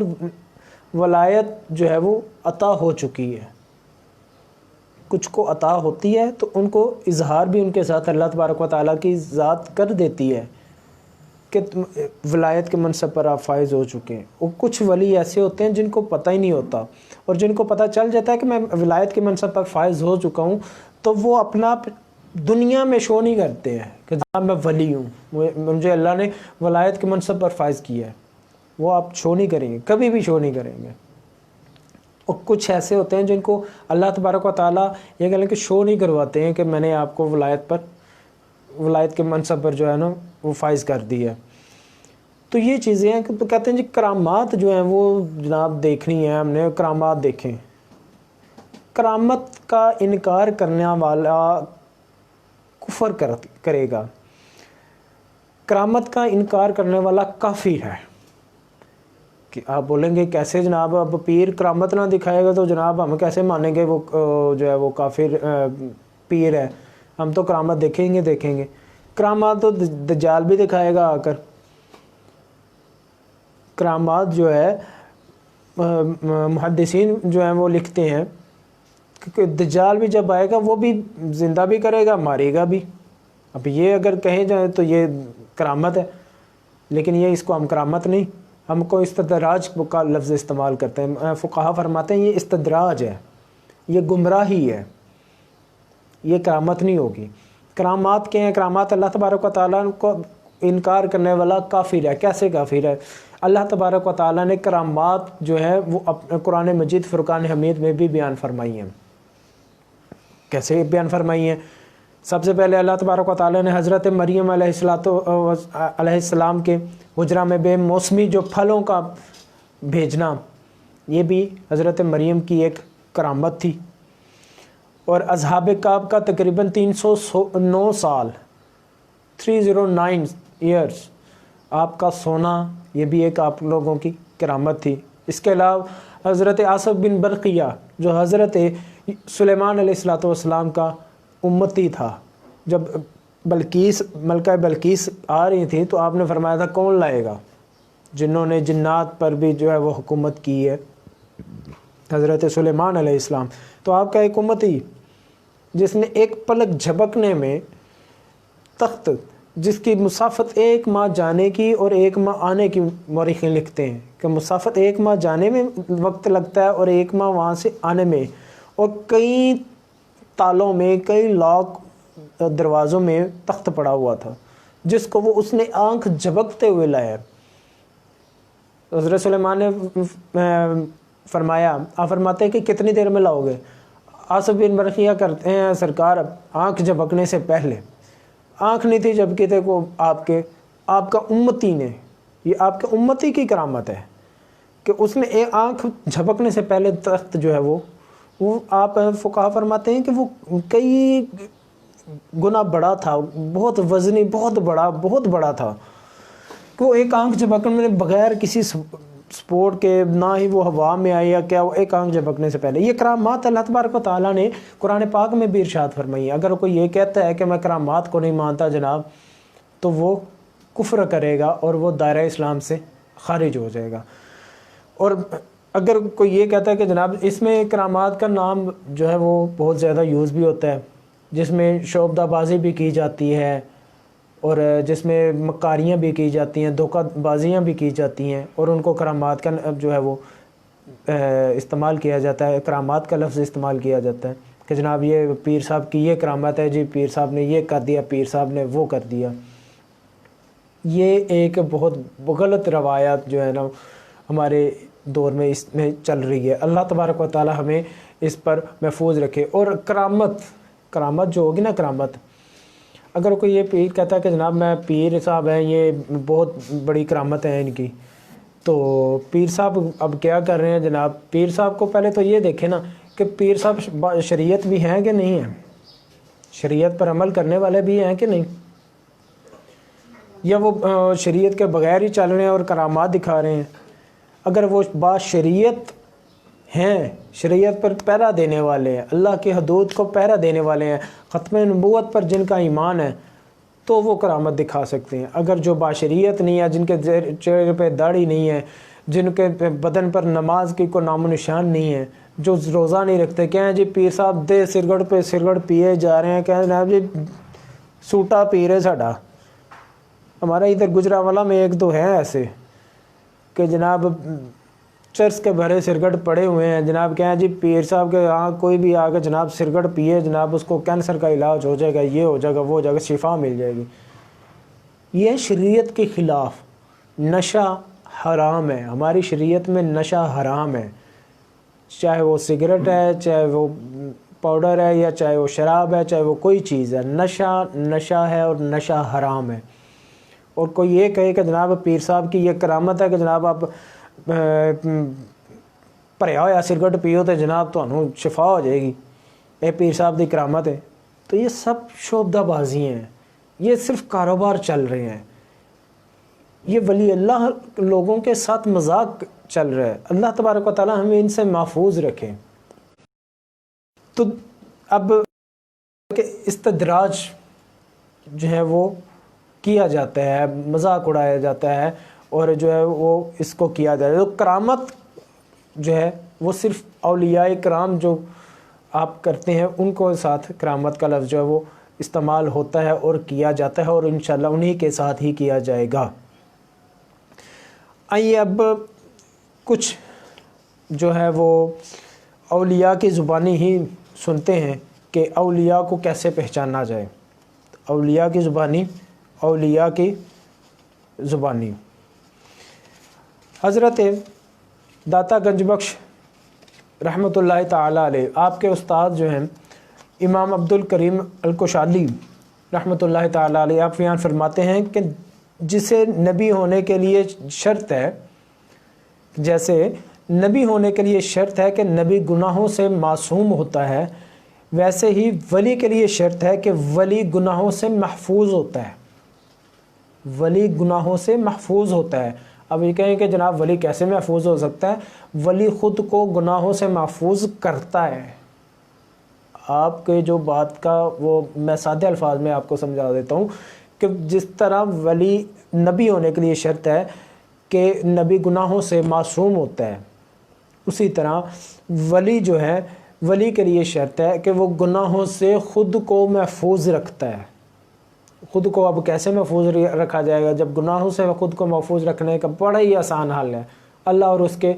ولایت جو ہے وہ عطا ہو چکی ہے۔ کچھ کو عطا ہوتی ہے تو ان کو اظہار بھی ان کے ساتھ اللہ تبارک و تعالیٰ کی ذات کر دیتی ہے کہ ولایت کے منصب پر آپ فائز ہو چکے ہیں. اور کچھ ولی ایسے ہوتے ہیں جن کو پتہ ہی نہیں ہوتا، اور جن کو پتہ چل جاتا ہے کہ میں ولایت کے منصب پر فائز ہو چکا ہوں، تو وہ اپنا دنیا میں شو نہیں کرتے ہیں کہ جناب میں ولی ہوں، مجھے اللہ نے ولایت کے منصب پر فائز کیا ہے. وہ آپ شو نہیں کریں گے، کبھی بھی شو نہیں کریں گے. اور کچھ ایسے ہوتے ہیں جن کو اللہ تبارک و تعالیٰ یہ کہہ لیں کہ شو نہیں کرواتے ہیں کہ میں نے آپ کو ولایت کے منصب پر جو ہے نا وہ فائز کر دی ہے. تو یہ چیزیں ہیں کہ تو کہتے ہیں جی کرامات جو ہیں وہ جناب دیکھنی ہے، ہم نے کرامات دیکھیں. کرامت کا انکار کرنے والا کفر کرے گا. کرامت کا انکار کرنے والا کافر ہے. کہ آپ بولیں گے کیسے جناب، اب پیر کرامت نہ دکھائے گا تو جناب ہم کیسے مانیں گے وہ جو ہے وہ کافر پیر ہے، ہم تو کرامت دیکھیں گے. کرامات تو دجال بھی دکھائے گا آ کر. کرامات جو ہے محدثین جو ہیں وہ لکھتے ہیں کہ دجال بھی جب آئے گا وہ بھی زندہ بھی کرے گا، مارے گا بھی. اب یہ اگر کہیں جائے تو یہ کرامت ہے، لیکن یہ اس کو ہم کرامت نہیں، ہم کو استدراج کا لفظ استعمال کرتے ہیں. فقہا فرماتے ہیں یہ استدراج ہے، یہ گمراہی ہے، یہ کرامت نہیں ہوگی. کرامات کیا ہیں؟ کرامات اللہ تبارک و تعالیٰ کو انکار کرنے والا کافر ہے. کیسے کافر ہے؟ اللہ تبارک و تعالیٰ نے کرامات جو ہے وہ اپنے قرآن مجید فرقان حمید میں بھی بیان فرمائی ہیں. کیسے بیان فرمائی ہیں؟ سب سے پہلے اللہ تبارک و تعالیٰ نے حضرت مریم علیہ السلام کے حجرہ میں بے موسمی جو پھلوں کا بھیجنا، یہ بھی حضرت مریم کی ایک کرامت تھی. اور اصحاب کہف کا تقریباً 309 سال 309 ایئرس آپ کا سونا، یہ بھی ایک آپ لوگوں کی کرامت تھی. اس کے علاوہ حضرت آصف بن برقیہ جو حضرت سلیمان علیہ السلام کا امتی تھا، جب ملکہ بلقیس آ رہی تھی تو آپ نے فرمایا تھا کون لائے گا، جنہوں نے جنات پر بھی جو ہے وہ حکومت کی ہے، حضرت سلیمان علیہ السلام. تو آپ کا ایک امتی جس نے ایک پلک جھپکنے میں تخت، جس کی مسافت 1 ماہ جانے کی اور 1 ماہ آنے کی مورخین لکھتے ہیں کہ مسافت 1 ماہ جانے میں وقت لگتا ہے اور 1 ماہ وہاں سے آنے میں، اور کئی تالوں میں، کئی لاک دروازوں میں تخت پڑا ہوا تھا جس کو وہ اس نے آنکھ جھپکتے ہوئے لایا. حضرت سلیمان نے فرمایا، آپ فرماتے ہیں کہ کتنی دیر میں لاؤ گے؟ آصف بن برقیہ کرتے ہیں سرکار آنکھ جھپکنے سے پہلے. آنکھ نہیں تھی جبکہ تھے کو آپ کا امتی نے، یہ آپ کے امتی کی کرامت ہے کہ اس نے ایک آنکھ جھپکنے سے پہلے تخت جو ہے وہ آپ فقہا فرماتے ہیں کہ وہ کئی گنا بڑا تھا، بہت وزنی، بہت بڑا تھا کہ وہ ایک آنکھ جھپکنے میں بغیر کسی سپورٹ کے، نہ ہی وہ ہوا میں آئی یا کیا، وہ ایک آنکھ جھپکنے سے پہلے. یہ کرامات اللہ تبارک و تعالیٰ نے قرآن پاک میں بھی ارشاد فرمائی ہے. اگر کوئی یہ کہتا ہے کہ میں کرامات کو نہیں مانتا جناب، تو وہ کفر کرے گا اور وہ دائرہ اسلام سے خارج ہو جائے گا. اور اگر کوئی یہ کہتا ہے کہ جناب اس میں کرامات کا نام جو ہے وہ بہت زیادہ یوز بھی ہوتا ہے، جس میں شعبدہ بازی بھی کی جاتی ہے اور جس میں مکاریاں بھی کی جاتی ہیں، دھوکہ بازیاں بھی کی جاتی ہیں، اور ان کو کرامات کا جو ہے وہ استعمال کیا جاتا ہے، کرامات کا لفظ استعمال کیا جاتا ہے کہ جناب یہ پیر صاحب کی یہ کرامت ہے جی، پیر صاحب نے یہ کر دیا، پیر صاحب نے وہ کر دیا. یہ ایک بہت غلط روایات جو ہے نا ہمارے دور میں اس میں چل رہی ہے. اللہ تبارک و تعالی ہمیں اس پر محفوظ رکھے. اور کرامت جو ہوگی نا، کرامت اگر کوئی یہ پیر کہتا ہے کہ جناب میں پیر صاحب ہیں، یہ بہت بڑی کرامت ہے ان کی، تو پیر صاحب اب کیا کر رہے ہیں جناب؟ پیر صاحب کو پہلے تو یہ دیکھیں نا کہ پیر صاحب شریعت بھی ہیں کہ نہیں ہیں، شریعت پر عمل کرنے والے بھی ہیں کہ نہیں، یا وہ شریعت کے بغیر ہی چل رہے ہیں اور کرامات دکھا رہے ہیں. اگر وہ با شریعت ہیں، شریعت پر پہرا دینے والے ہیں، اللہ کی حدود کو پہرا دینے والے ہیں، ختم نبوت پر جن کا ایمان ہے، تو وہ کرامت دکھا سکتے ہیں. اگر جو باشریعت نہیں ہے، جن کے چہرے پہ داڑھی نہیں ہے، جن کے بدن پر نماز کی کوئی نام و نشان نہیں ہے، جو روزہ نہیں رکھتے، کہیں جی پیر صاحب دے سرگڑ پہ سرگڑ پیے جا رہے ہیں، کہیں جناب جی سوٹا پیر ہے ساڈا، ہمارا ادھر گجرانوالہ میں ایک دو ہیں ایسے کہ جناب چرس کے بھرے سرگٹ پڑے ہوئے ہیں، جناب کہیں جی پیر صاحب کے ہاں کوئی بھی آ کے جناب سرگٹ پیے جناب اس کو کینسر کا علاج ہو جائے گا، یہ ہو جائے گا، وہ ہو جائے گا، شفا مل جائے گی۔ یہ شریعت کے خلاف، نشہ حرام ہے، ہماری شریعت میں نشہ حرام ہے، چاہے وہ سگریٹ ہے، چاہے وہ پاؤڈر ہے، یا چاہے وہ شراب ہے، چاہے وہ کوئی چیز ہے، نشہ ہے اور نشہ حرام ہے۔ اور کوئی یہ کہے کہ جناب پیر صاحب کی یہ کرامت ہے کہ جناب آپ بھریا ہوا سرگٹ پیو تو جناب تمہیں شفا ہو جائے گی، اے پیر صاحب کی کرامت ہے، تو یہ سب شعبدہ بازی ہیں، یہ صرف کاروبار چل رہے ہیں، یہ ولی اللہ لوگوں کے ساتھ مذاق چل رہا ہے۔ اللہ تبارک و تعالی ہمیں ان سے محفوظ رکھے۔ تو اب کہ استدراج جو ہے وہ کیا جاتا ہے، مذاق اڑایا جاتا ہے، اور جو ہے وہ اس کو کیا جاتا ہے۔ تو کرامت جو ہے وہ صرف اولیاء کرام جو آپ کرتے ہیں ان کو ساتھ کرامت کا لفظ جو ہے وہ استعمال ہوتا ہے اور کیا جاتا ہے، اور انشاءاللہ انہی کے ساتھ ہی کیا جائے گا۔ آئیے اب کچھ جو ہے وہ اولیاء کی زبانی ہی سنتے ہیں کہ اولیاء کو کیسے پہچانا جائے۔ اولیاء کی زبانی حضرت داتا گنج بخش رحمۃ اللہ تعالی علیہ، آپ کے استاد جو ہیں امام عبد الکریم الکشالی رحمۃ اللہ تعالی علیہ، آپ بیان فرماتے ہیں کہ جسے نبی ہونے کے لیے شرط ہے، جیسے نبی ہونے کے لیے شرط ہے کہ نبی گناہوں سے معصوم ہوتا ہے، ویسے ہی ولی کے لیے شرط ہے کہ ولی گناہوں سے محفوظ ہوتا ہے۔ ولی گناہوں سے محفوظ ہوتا ہے۔ اب یہ کہیں کہ جناب ولی کیسے محفوظ ہو سکتا ہے؟ ولی خود کو گناہوں سے محفوظ کرتا ہے۔ آپ کے جو بات کا وہ میں سادہ الفاظ میں آپ کو سمجھا دیتا ہوں کہ جس طرح ولی نبی ہونے کے لیے شرط ہے کہ نبی گناہوں سے معصوم ہوتا ہے، اسی طرح ولی جو ہے ولی کے لیے شرط ہے کہ وہ گناہوں سے خود کو محفوظ رکھتا ہے۔ خود کو اب کیسے محفوظ رکھا جائے گا؟ جب گناہوں سے خود کو محفوظ رکھنے کا بڑا ہی آسان حل ہے، اللہ اور اس کے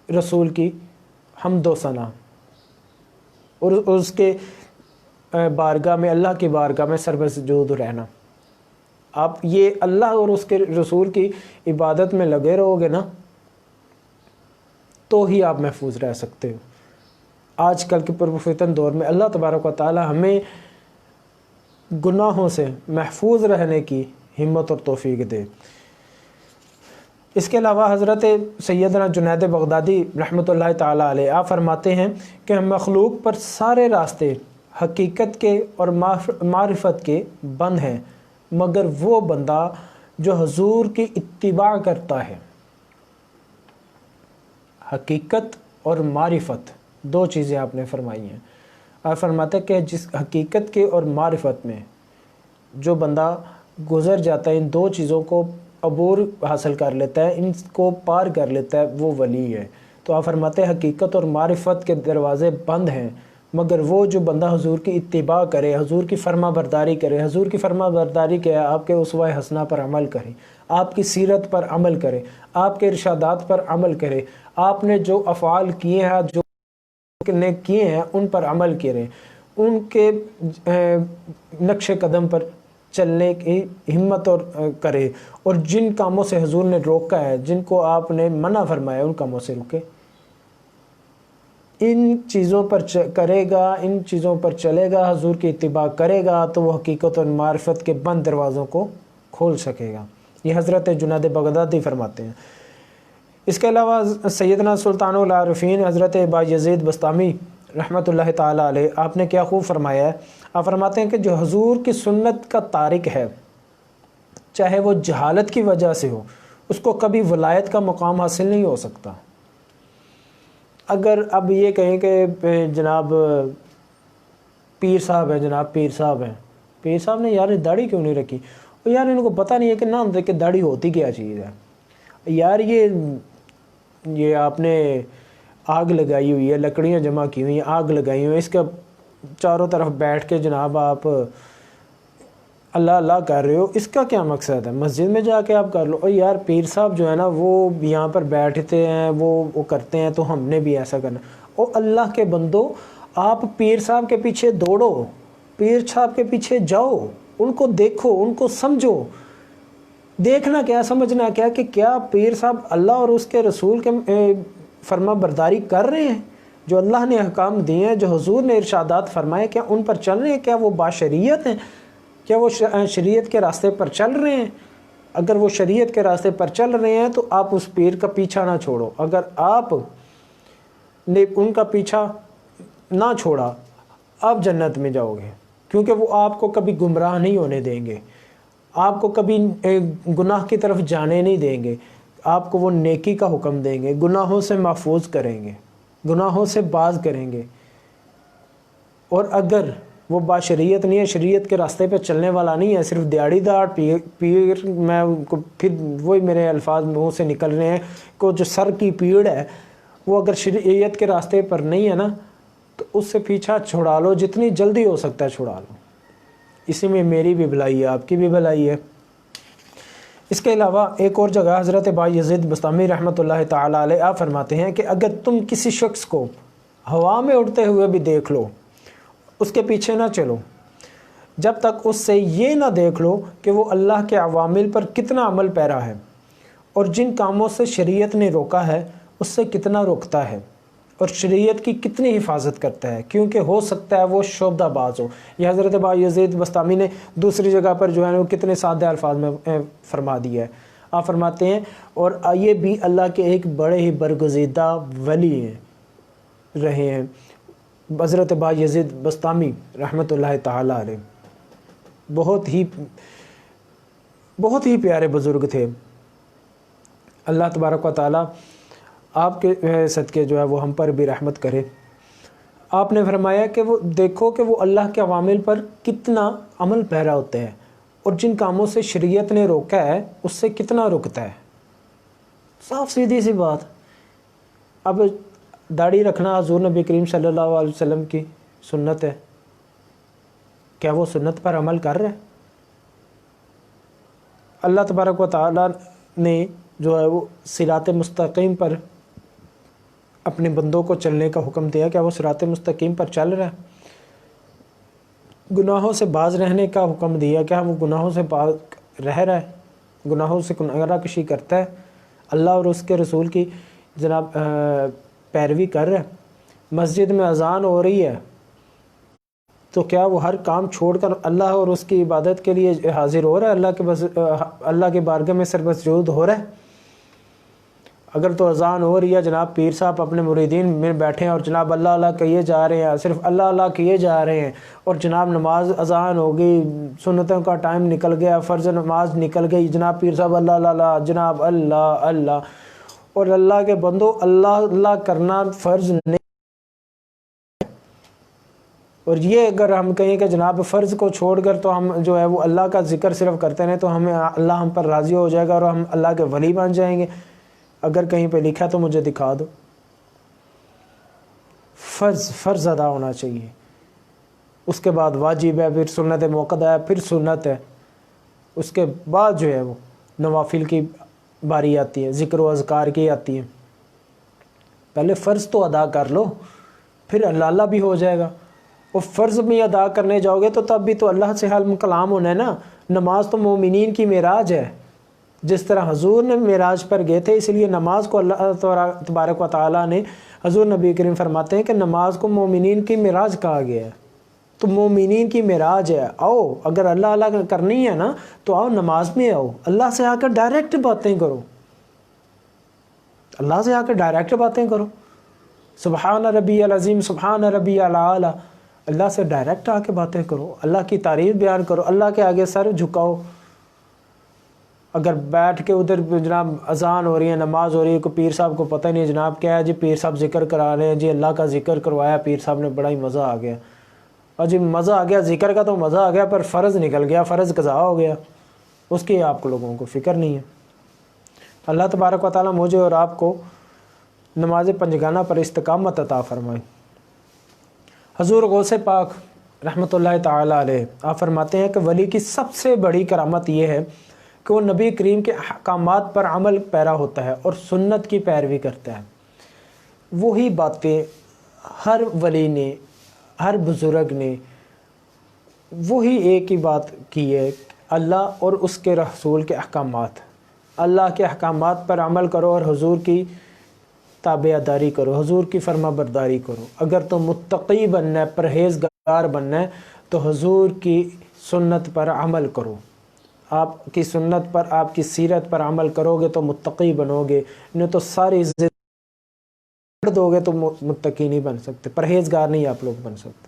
رسول کی حمد و ثنا اور اس کے بارگاہ میں، اللہ کی بارگاہ میں سربسجود رہنا۔ آپ یہ اللہ اور اس کے رسول کی عبادت میں لگے رہو گے نا تو ہی آپ محفوظ رہ سکتے ہو۔ آج کل کے پرفتن دور میں اللہ تبارک و تعالی ہمیں گناہوں سے محفوظ رہنے کی ہمت اور توفیق دے۔ اس کے علاوہ حضرت سیدنا جنید بغدادی رحمۃ اللہ تعالی علیہ آپ فرماتے ہیں کہ مخلوق پر سارے راستے حقیقت کے اور معرفت کے بند ہیں مگر وہ بندہ جو حضور کی اتباع کرتا ہے۔ حقیقت اور معرفت دو چیزیں آپ نے فرمائی ہیں۔ آپ فرماتے ہیں کہ جس حقیقت کے اور معرفت میں جو بندہ گزر جاتا ہے، ان دو چیزوں کو عبور حاصل کر لیتا ہے، ان کو پار کر لیتا ہے، وہ ولی ہے۔ تو آپ فرماتے ہیں حقیقت اور معرفت کے دروازے بند ہیں مگر وہ جو بندہ حضور کی اتباع کرے، حضور کی فرما برداری کرے۔ حضور کی فرما برداری کیا ہے؟ آپ کے اسوہ حسنہ پر عمل کرے، آپ کی سیرت پر عمل کرے، آپ کے ارشادات پر عمل کرے، آپ نے جو افعال کیے ہیں، جو نے کیے ہیں ان پر عمل کرے، ان کے نقش قدم پر چلنے کی ہمت اور کرے، اور جن کاموں سے حضور نے روکا ہے، جن کو آپ نے منع فرمایا ان کاموں سے رکے۔ ان چیزوں پر کرے گا، ان چیزوں پر چلے گا، حضور کی اتباع کرے گا تو وہ حقیقت اور معرفت کے بند دروازوں کو کھول سکے گا۔ یہ حضرت جنید بغدادی فرماتے ہیں۔ اس کے علاوہ سیدنا سلطان العارفین حضرت بایزید بسطامی رحمۃ اللہ تعالی علیہ آپ نے کیا خوب فرمایا ہے۔ آپ فرماتے ہیں کہ جو حضور کی سنت کا تارک ہے، چاہے وہ جہالت کی وجہ سے ہو، اس کو کبھی ولایت کا مقام حاصل نہیں ہو سکتا۔ اگر اب یہ کہیں کہ جناب پیر صاحب ہیں، جناب پیر صاحب ہیں، پیر صاحب نے یار داڑھی کیوں نہیں رکھی؟ اور یار ان کو پتہ نہیں ہے کہ نام دے کہ داڑھی ہوتی کیا چیز ہے۔ یار یہ آپ نے آگ لگائی ہوئی ہے، لکڑیاں جمع کی ہوئی ہیں، آگ لگائی ہوئی ہیں، اس کا چاروں طرف بیٹھ کے جناب آپ اللہ اللہ کر رہے ہو، اس کا کیا مقصد ہے؟ مسجد میں جا کے آپ کر لو۔ اور یار پیر صاحب جو ہے نا وہ یہاں پر بیٹھتے ہیں، وہ کرتے ہیں، تو ہم نے بھی ایسا کرنا۔ اور اللہ کے بندو، آپ پیر صاحب کے پیچھے دوڑو، پیر صاحب کے پیچھے جاؤ، ان کو دیکھو، ان کو سمجھو۔ دیکھنا کیا، سمجھنا کیا کہ کیا پیر صاحب اللہ اور اس کے رسول کے فرما برداری کر رہے ہیں؟ جو اللہ نے احکام دیے ہیں، جو حضور نے ارشادات فرمائے، کیا ان پر چل رہے ہیں؟ کیا وہ باشریعت ہیں؟ کیا وہ شریعت کے راستے پر چل رہے ہیں؟ اگر وہ شریعت کے راستے پر چل رہے ہیں تو آپ اس پیر کا پیچھا نہ چھوڑو۔ اگر آپ نے ان کا پیچھا نہ چھوڑا، آپ جنت میں جاؤ گے، کیونکہ وہ آپ کو کبھی گمراہ نہیں ہونے دیں گے، آپ کو کبھی گناہ کی طرف جانے نہیں دیں گے، آپ کو وہ نیکی کا حکم دیں گے، گناہوں سے محفوظ کریں گے، گناہوں سے باز کریں گے۔ اور اگر وہ باشریعت نہیں ہے، شریعت کے راستے پہ چلنے والا نہیں ہے، صرف دیہڑی دار پیر، میں ان کو پھر وہی میرے الفاظ منہ سے نکل رہے ہیں کہ جو سر کی پیڑ ہے، وہ اگر شریعت کے راستے پر نہیں ہے نا تو اس سے پیچھا چھڑا لو، جتنی جلدی ہو سکتا ہے چھڑا لو۔ اسی میں میری بھی بھلائی ہے، آپ کی بھی بھلائی ہے۔ اس کے علاوہ ایک اور جگہ حضرت بایزید بستامی رحمۃ اللہ تعالی علیہ آپ فرماتے ہیں کہ اگر تم کسی شخص کو ہوا میں اڑتے ہوئے بھی دیکھ لو، اس کے پیچھے نہ چلو جب تک اس سے یہ نہ دیکھ لو کہ وہ اللہ کے عوامل پر کتنا عمل پیرا ہے، اور جن کاموں سے شریعت نے روکا ہے اس سے کتنا روکتا ہے، اور شریعت کی کتنی حفاظت کرتا ہے، کیونکہ ہو سکتا ہے وہ شعبدہ باز ہو۔ یہ حضرت بایزید بستامی نے دوسری جگہ پر جو ہے وہ کتنے سادہ الفاظ میں فرما دیا ہے۔ آپ فرماتے ہیں اور یہ بھی اللہ کے ایک بڑے ہی برگزیدہ ولی ہیں رہے ہیں، حضرت بایزید بستامی رحمۃ اللہ تعالی علیہ، بہت ہی پیارے بزرگ تھے۔ اللہ تبارک و تعالی آپ کے صدقے جو ہے وہ ہم پر بھی رحمت کرے۔ آپ نے فرمایا کہ وہ دیکھو کہ وہ اللہ کے عوامل پر کتنا عمل پیرا ہوتے ہیں، اور جن کاموں سے شریعت نے روکا ہے اس سے کتنا رکتا ہے۔ صاف سیدھی سی بات۔ اب داڑھی رکھنا حضور نبی کریم صلی اللہ علیہ وسلم کی سنت ہے، کیا وہ سنت پر عمل کر رہے ہیں؟ اللہ تبارک و تعالیٰ نے جو ہے وہ صراط مستقیم پر اپنے بندوں کو چلنے کا حکم دیا، کیا وہ صراط مستقیم پر چل رہا ہے؟ گناہوں سے باز رہنے کا حکم دیا، کیا وہ گناہوں سے باز رہ رہا ہے؟ گناہوں سے کنارہ کشی کرتا ہے، اللہ اور اس کے رسول کی جناب پیروی کر رہا ہے؟ مسجد میں اذان ہو رہی ہے تو کیا وہ ہر کام چھوڑ کر اللہ اور اس کی عبادت کے لیے حاضر ہو رہا ہے، اللہ کے بارگاہ میں سربسجود ہو رہا ہے؟ اگر تو اذان ہو رہی ہے، جناب پیر صاحب اپنے مریدین میں بیٹھے ہیں اور جناب اللہ اللہ کہیے جا رہے ہیں، صرف اللہ اللہ کہیے جا رہے ہیں، اور جناب نماز اذان ہو گئی، سنتوں کا ٹائم نکل گیا، فرض نماز نکل گئی، جناب پیر صاحب اللہ اللہ، جناب اللہ اللہ، اور اللہ کے بندو اللہ اللہ کرنا فرض نہیں۔ اور یہ اگر ہم کہیں کہ جناب فرض کو چھوڑ کر تو ہم جو ہے وہ اللہ کا ذکر صرف کرتے ہیں تو ہمیں اللہ ہم پر راضی ہو جائے گا اور ہم اللہ کے ولی بن جائیں گے، اگر کہیں پہ لکھا تو مجھے دکھا دو۔ فرض ادا ہونا چاہیے، اس کے بعد واجب ہے، پھر سنت موقدہ ہے، پھر سنت ہے، اس کے بعد جو ہے وہ نوافل کی باری آتی ہے، ذکر و اذکار کی آتی ہے۔ پہلے فرض تو ادا کر لو، پھر اللہ اللہ بھی ہو جائے گا۔ اور فرض بھی ادا کرنے جاؤ گے تو تب بھی تو اللہ سے حال کلام ہونا ہے نا۔ نماز تو مومنین کی معراج ہے، جس طرح حضور نے معراج پر گئے تھے، اس لیے نماز کو اللہ تبارک و تعالیٰ نے، حضور نبی کریم فرماتے ہیں کہ نماز کو مومنین کی معراج کہا گیا ہے، تو مومنین کی معراج ہے۔ آؤ، اگر اللہ اللہ کرنی ہے نا تو آؤ نماز میں آؤ، اللہ سے آ کر ڈائریکٹ باتیں کرو، اللہ سے آ کر ڈائریکٹ باتیں کرو، سبحان ربی العظیم، سبحان ربی الاعلیٰ، اللہ سے ڈائریکٹ آ کے باتیں کرو، اللہ کی تعریف بیان کرو، اللہ کے آگے سر جھکاؤ۔ اگر بیٹھ کے ادھر جناب اذان ہو رہی ہے، نماز ہو رہی ہے، کوئی پیر صاحب کو پتہ نہیں جناب کیا ہے جی، پیر صاحب ذکر کرا رہے ہیں جی، اللہ کا ذکر کروایا پیر صاحب نے، بڑا ہی مزہ آ گیا، اور جی مزہ آ گیا، ذکر کا تو مزہ آ گیا، پر فرض نکل گیا، فرض قضا ہو گیا، اس کی آپ کو لوگوں کو فکر نہیں ہے۔ اللہ تبارک و تعالیٰ مجھے اور آپ کو نماز پنجگانہ پر استقامت عطا فرمائے۔ حضور غوث پاک رحمۃ اللہ تعالی علیہ آپ فرماتے ہیں کہ ولی کی سب سے بڑی کرامت یہ ہے کہ وہ نبی کریم کے احکامات پر عمل پیرا ہوتا ہے اور سنت کی پیروی کرتا ہے۔ وہی باتیں ہر ولی نے، ہر بزرگ نے وہی ایک ہی بات کی ہے، اللہ اور اس کے رسول کے احکامات، اللہ کے احکامات پر عمل کرو اور حضور کی تابعداری کرو، حضور کی فرما برداری کرو۔ اگر تو متقی بننا ہے، پرہیزگار بننا ہے، تو حضور کی سنت پر عمل کرو۔ آپ کی سنت پر، آپ کی سیرت پر عمل کرو گے تو متقی بنو گے، نہیں تو ساری زندگی دو گے تو متقی نہیں بن سکتے، پرہیزگار نہیں آپ لوگ بن سکتے۔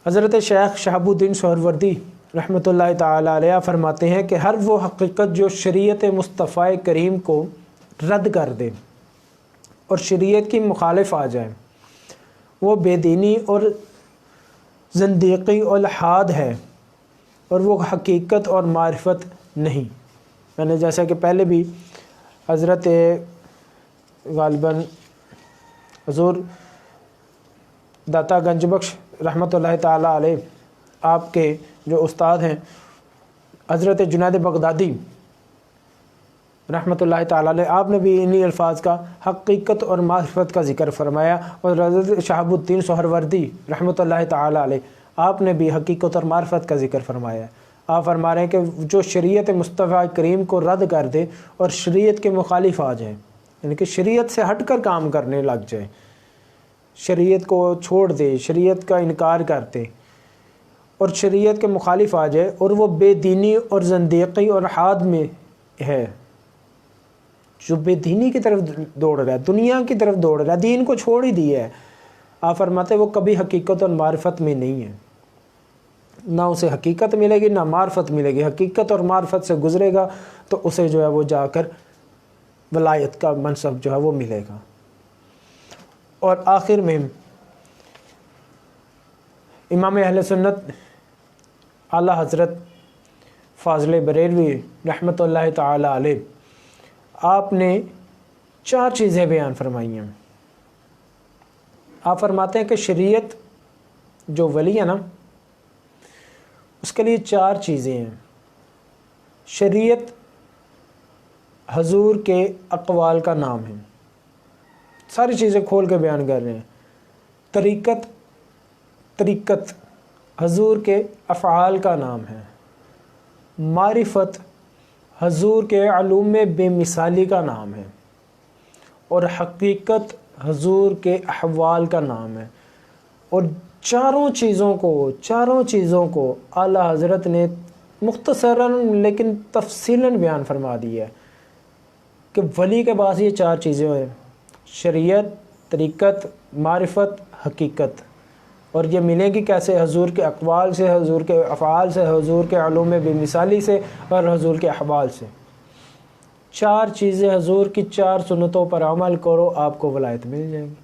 حضرت شیخ شہاب الدین سہروردی رحمۃ اللہ تعالی علیہ فرماتے ہیں کہ ہر وہ حقیقت جو شریعت مصطفیٰ کریم کو رد کر دے اور شریعت کی مخالف آ جائے، وہ بے دینی اور زندیقی اور الحاد ہے، اور وہ حقیقت اور معرفت نہیں۔ میں نے جیسا کہ پہلے بھی حضرت غالباً حضور داتا گنج بخش رحمۃ اللہ تعالی علیہ آپ کے جو استاد ہیں حضرت جنید بغدادی رحمۃ اللہ تعالی علیہ، آپ نے بھی انہی الفاظ کا حقیقت اور معرفت کا ذکر فرمایا، اور حضرت شہاب الدین سہروردی رحمۃ اللہ تعالی علیہ آپ نے بھی حقیقت اور معرفت کا ذکر فرمایا ہے۔ آپ فرما رہے ہیں کہ جو شریعت مصطفیٰ کریم کو رد کر دے اور شریعت کے مخالف آ جائے، یعنی کہ شریعت سے ہٹ کر کام کرنے لگ جائے، شریعت کو چھوڑ دے، شریعت کا انکار کرتے اور شریعت کے مخالف آ جائے، اور وہ بے دینی اور زندیقی اور حاد میں ہے، جو بے دینی کی طرف دوڑ رہا ہے، دنیا کی طرف دوڑ رہا ہے، دین کو چھوڑ ہی دیا ہے، آپ فرماتے وہ کبھی حقیقت اور معرفت میں نہیں ہے، نہ اسے حقیقت ملے گی نہ معرفت ملے گی۔ حقیقت اور معرفت سے گزرے گا تو اسے جو ہے وہ جا کر ولایت کا منصب جو ہے وہ ملے گا۔ اور آخر میں امام اہل سنت اعلیٰ حضرت فاضل بریلوی رحمۃ اللہ تعالی علیہ آپ نے 4 چیزیں بیان فرمائی ہیں۔ آپ فرماتے ہیں کہ شریعت جو ولی ہے نا، اس کے لیے 4 چیزیں ہیں۔ شریعت حضور کے اقوال کا نام ہے، ساری چیزیں کھول کے بیان کر رہے ہیں۔ طریقت حضور کے افعال کا نام ہے۔ معرفت حضور کے علوم بے مثالی کا نام ہے، اور حقیقت حضور کے احوال کا نام ہے۔ اور چاروں چیزوں کو اعلیٰ حضرت نے مختصراً لیکن تفصیلاً بیان فرما دیا ہے کہ ولی کے پاس یہ 4 چیزیں ہیں: شریعت، طریقت، معرفت، حقیقت۔ اور یہ ملے گی کیسے؟ حضور کے اقوال سے، حضور کے افعال سے، حضور کے علوم بے مثالی سے، اور حضور کے احوال سے۔ 4 چیزیں، حضور کی 4 سنتوں پر عمل کرو، آپ کو ولایت مل جائے گی۔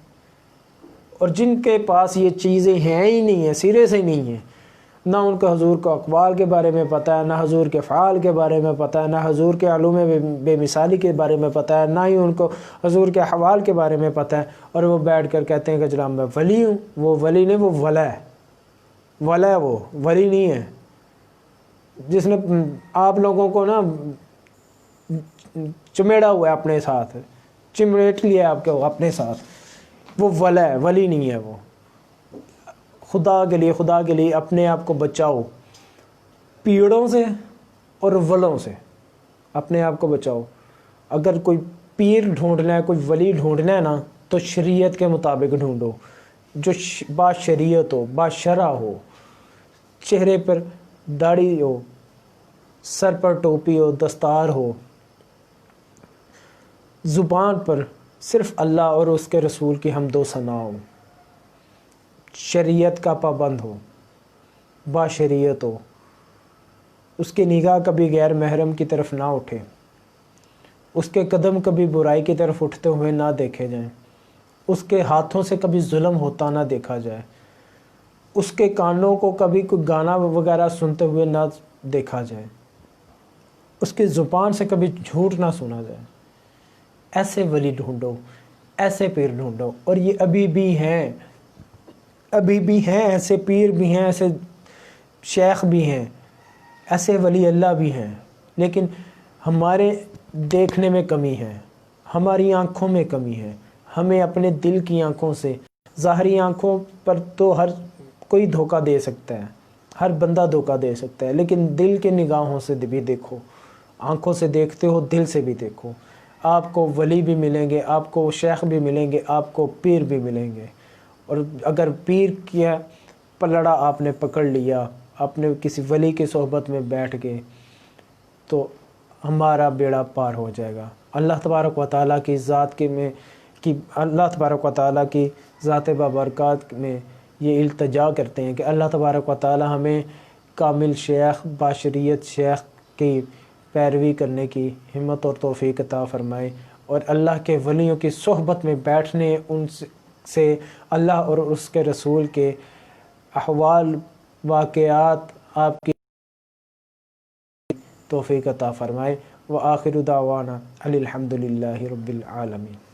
اور جن کے پاس یہ چیزیں ہیں ہی نہیں ہیں، سرے سے ہی نہیں ہیں، نہ ان کو حضور کو اقوال کے بارے میں پتہ ہے، نہ حضور کے افعال کے بارے میں پتہ ہے، نہ حضور کے علوم بے مثالی کے بارے میں پتہ ہے، نہ ہی ان کو حضور کے احوال کے بارے میں پتہ ہے، اور وہ بیٹھ کر کہتے ہیں کہ جناب میں ولی ہوں۔ وہ ولی نہیں، وہ ولا ہے، ولا ہے، وہ ولی نہیں ہے۔ جس نے آپ لوگوں کو نا چمیڑا ہوا ہے اپنے ساتھ، چمڑیٹ لیا ہے آپ کے اپنے ساتھ، وہ ولا ہے، ولی نہیں ہے وہ۔ خدا کے لیے اپنے آپ کو بچاؤ پیڑوں سے اور ولوں سے، اپنے آپ کو بچاؤ۔ اگر کوئی پیر ڈھونڈنا ہے، کوئی ولی ڈھونڈنا ہے نا، تو شریعت کے مطابق ڈھونڈو، جو با شریعت ہو، با شرع ہو، چہرے پر داڑھی ہو، سر پر ٹوپی ہو، دستار ہو، زبان پر صرف اللہ اور اس کے رسول کی حمد و ثنا ہو، شریعت کا پابند ہو، با شریعت ہو، اس کی نگاہ کبھی غیر محرم کی طرف نہ اٹھے، اس کے قدم کبھی برائی کی طرف اٹھتے ہوئے نہ دیکھے جائیں، اس کے ہاتھوں سے کبھی ظلم ہوتا نہ دیکھا جائے، اس کے کانوں کو کبھی کوئی گانا وغیرہ سنتے ہوئے نہ دیکھا جائے، اس کی زبان سے کبھی جھوٹ نہ سنا جائے۔ ایسے ولی ڈھونڈو، ایسے پیر ڈھونڈو، اور یہ ابھی بھی ہیں۔ ابھی بھی ہیں، ایسے پیر بھی ہیں، ایسے شیخ بھی ہیں، ایسے ولی اللہ بھی ہیں، لیکن ہمارے دیکھنے میں کمی ہے، ہماری آنکھوں میں کمی ہے۔ ہمیں اپنے دل کی آنکھوں سے، ظاہری آنکھوں پر تو ہر کوئی دھوکہ دے سکتا ہے، ہر بندہ دھوکہ دے سکتا ہے، لیکن دل کے نگاہوں سے بھی دیکھو، آنکھوں سے دیکھتے ہو، دل سے بھی دیکھو، آپ کو ولی بھی ملیں گے، آپ کو شیخ بھی ملیں گے، آپ کو پیر بھی ملیں گے۔ اور اگر پیر کیا پلڑا آپ نے پکڑ لیا، آپ نے کسی ولی کی صحبت میں بیٹھ گئے، تو ہمارا بیڑا پار ہو جائے گا۔ اللہ تبارک و تعالیٰ کی ذات اللہ تبارک و تعالیٰ کی ذات بابرکات میں یہ التجا کرتے ہیں کہ اللہ تبارک و تعالیٰ ہمیں کامل شیخ باشریت شیخ کی پیروی کرنے کی ہمت اور توفیق عطا فرمائے، اور اللہ کے ولیوں کی صحبت میں بیٹھنے، ان سے اللہ اور اس کے رسول کے احوال واقعات آپ کی توفیق عطا فرمائے۔ وآخر دعوانا الحمد للہ رب العالمین۔